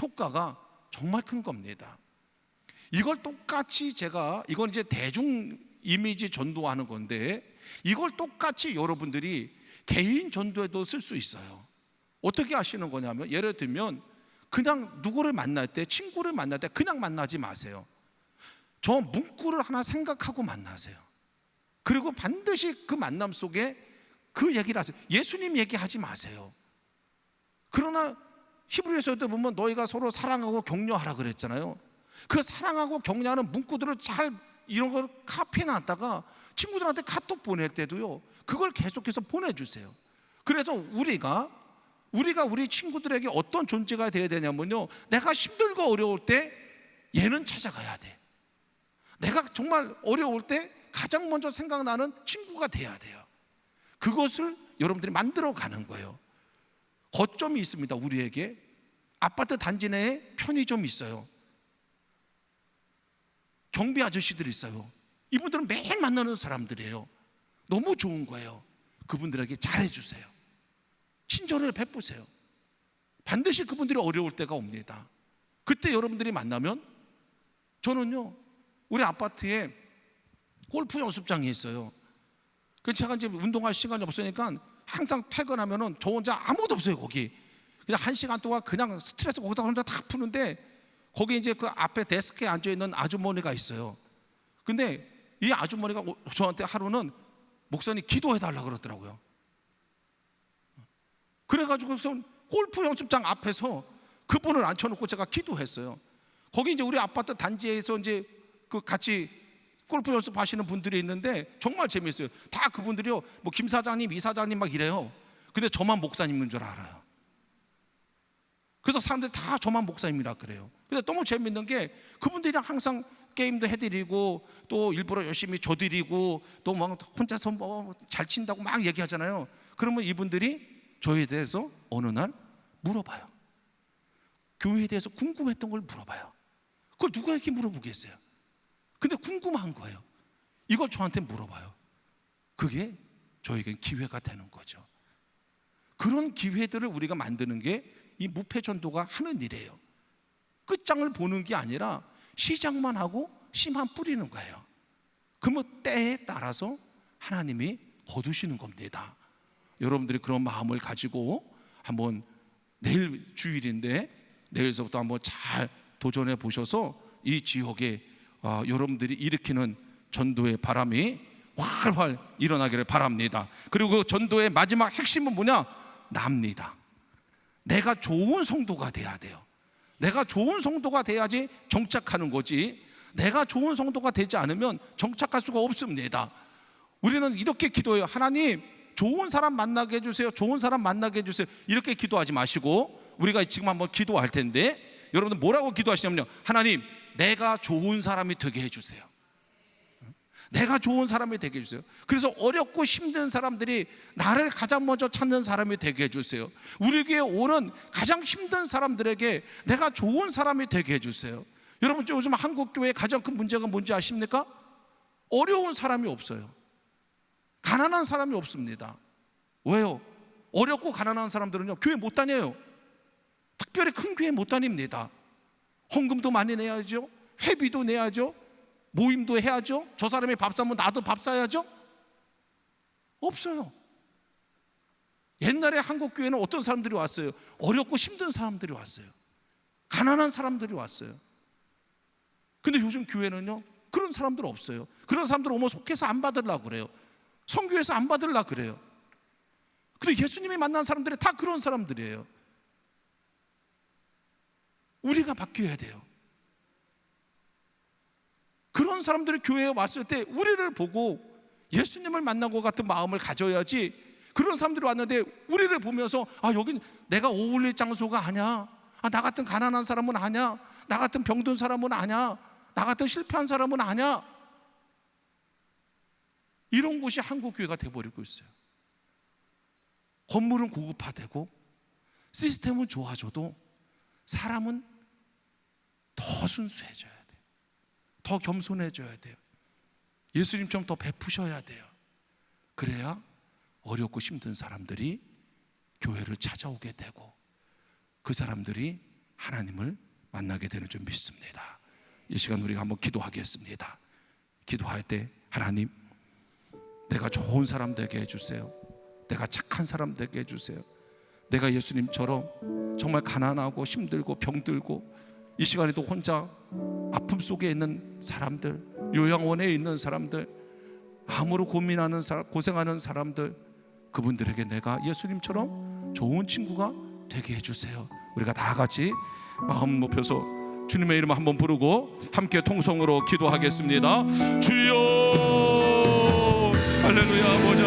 효과가 정말 큰 겁니다. 이걸 똑같이 이건 이제 대중 이미지 전도하는 건데, 이걸 똑같이 여러분들이 개인 전도에도 쓸 수 있어요. 어떻게 하시는 거냐면, 예를 들면 그냥 누구를 만날 때, 친구를 만날 때 그냥 만나지 마세요. 저 문구를 하나 생각하고 만나세요. 그리고 반드시 그 만남 속에 그 얘기를 하세요. 예수님 얘기하지 마세요. 그러나 히브리서에도 보면 너희가 서로 사랑하고 격려하라 그랬잖아요. 그 사랑하고 격려하는 문구들을 잘 이런 걸 카피해놨다가 친구들한테 카톡 보낼 때도요, 그걸 계속해서 보내주세요. 그래서 우리가 우리 친구들에게 어떤 존재가 되어야 되냐면요, 내가 힘들고 어려울 때 얘는 찾아가야 돼. 내가 정말 어려울 때 가장 먼저 생각나는 친구가 돼야 돼요. 그것을 여러분들이 만들어 가는 거예요. 거점이 있습니다. 우리에게 아파트 단지 내에 편의점이 있어요. 경비 아저씨들이 있어요. 이분들은 매일 만나는 사람들이에요. 너무 좋은 거예요. 그분들에게 잘해주세요. 친절을 베푸세요. 반드시 그분들이 어려울 때가 옵니다. 그때 여러분들이 만나면, 저는요, 우리 아파트에 골프 연습장이 있어요. 그래서 제가 이제 운동할 시간이 없으니까 항상 퇴근하면은 저 혼자 아무도 없어요. 거기 그냥 1시간 동안 그냥 스트레스 거기다 혼자 다 푸는데, 거기 이제 그 앞에 데스크에 앉아 있는 아주머니가 있어요. 근데 이 아주머니가 저한테 하루는 목사님 기도해 달라 그러더라고요. 그래가지고서 골프 연습장 앞에서 그분을 앉혀놓고 제가 기도했어요. 거기 이제 우리 아파트 단지에서 이제 그 같이 골프 연습하시는 분들이 있는데 정말 재미있어요. 다 그분들이요, 뭐 김 사장님, 이 사장님 막 이래요. 근데 저만 목사님인 줄 알아요. 그래서 사람들이 다 저만 목사님이라 그래요. 근데 너무 재밌는 게, 그분들이랑 항상 게임도 해드리고 또 일부러 열심히 줘드리고 또 막 혼자서 뭐 잘 친다고 막 얘기하잖아요. 그러면 이분들이 저에 대해서 어느 날 물어봐요. 교회에 대해서 궁금했던 걸 물어봐요. 그걸 누구에게 물어보겠어요? 근데 궁금한 거예요. 이걸 저한테 물어봐요. 그게 저에겐 기회가 되는 거죠. 그런 기회들을 우리가 만드는 게 이 무패전도가 하는 일이에요. 끝장을 보는 게 아니라 시작만 하고 씨만 뿌리는 거예요. 그러면 때에 따라서 하나님이 거두시는 겁니다. 여러분들이 그런 마음을 가지고 한번, 내일 주일인데 내일서부터 한번 잘 도전해 보셔서 이 지역에 여러분들이 일으키는 전도의 바람이 활활 일어나기를 바랍니다. 그리고 그 전도의 마지막 핵심은 뭐냐? 납니다. 내가 좋은 성도가 돼야 돼요. 내가 좋은 성도가 돼야지 정착하는 거지, 내가 좋은 성도가 되지 않으면 정착할 수가 없습니다. 우리는 이렇게 기도해요. 하나님, 좋은 사람 만나게 해주세요. 좋은 사람 만나게 해주세요. 이렇게 기도하지 마시고, 우리가 지금 한번 기도할 텐데, 여러분들 뭐라고 기도하시냐면요, 하나님, 내가 좋은 사람이 되게 해주세요. 내가 좋은 사람이 되게 해주세요. 그래서 어렵고 힘든 사람들이 나를 가장 먼저 찾는 사람이 되게 해주세요. 우리 교회에 오는 가장 힘든 사람들에게 내가 좋은 사람이 되게 해주세요. 여러분, 요즘 한국교회의 가장 큰 문제가 뭔지 아십니까? 어려운 사람이 없어요. 가난한 사람이 없습니다. 왜요? 어렵고 가난한 사람들은요, 교회 못 다녀요. 특별히 큰 교회 못 다닙니다. 헌금도 많이 내야죠. 회비도 내야죠. 모임도 해야죠. 저 사람이 밥 사면 나도 밥 사야죠. 없어요. 옛날에 한국 교회는 어떤 사람들이 왔어요? 어렵고 힘든 사람들이 왔어요. 가난한 사람들이 왔어요. 근데 요즘 교회는요, 그런 사람들 없어요. 그런 사람들 오면 속해서 안 받으려고 그래요. 선교에서 안 받으려 그래요. 근데 예수님이 만난 사람들이 다 그런 사람들이에요. 우리가 바뀌어야 돼요. 그런 사람들이 교회에 왔을 때 우리를 보고 예수님을 만나고 같은 마음을 가져야지, 그런 사람들이 왔는데 우리를 보면서 여긴 내가 어울릴 장소가 아니야, 나 같은 가난한 사람은 아니야, 나 같은 병든 사람은 아니야, 나 같은 실패한 사람은 아니야, 이런 곳이 한국교회가 돼버리고 있어요. 건물은 고급화되고 시스템은 좋아져도 사람은 더 순수해져야 돼요. 더 겸손해져야 돼요. 예수님처럼 더 베푸셔야 돼요. 그래야 어렵고 힘든 사람들이 교회를 찾아오게 되고 그 사람들이 하나님을 만나게 되는 줄 믿습니다. 이 시간 우리가 한번 기도하겠습니다. 기도할 때 하나님, 내가 좋은 사람 되게 해주세요. 내가 착한 사람 되게 해주세요. 내가 예수님처럼 정말 가난하고 힘들고 병들고 이 시간에도 혼자 아픔 속에 있는 사람들, 요양원에 있는 사람들, 암으로 고민하는 고생하는 사람들, 그분들에게 내가 예수님처럼 좋은 친구가 되게 해주세요. 우리가 다 같이 마음 높여서 주님의 이름 한번 부르고 함께 통성으로 기도하겠습니다. 주여, 할렐루야. 아버지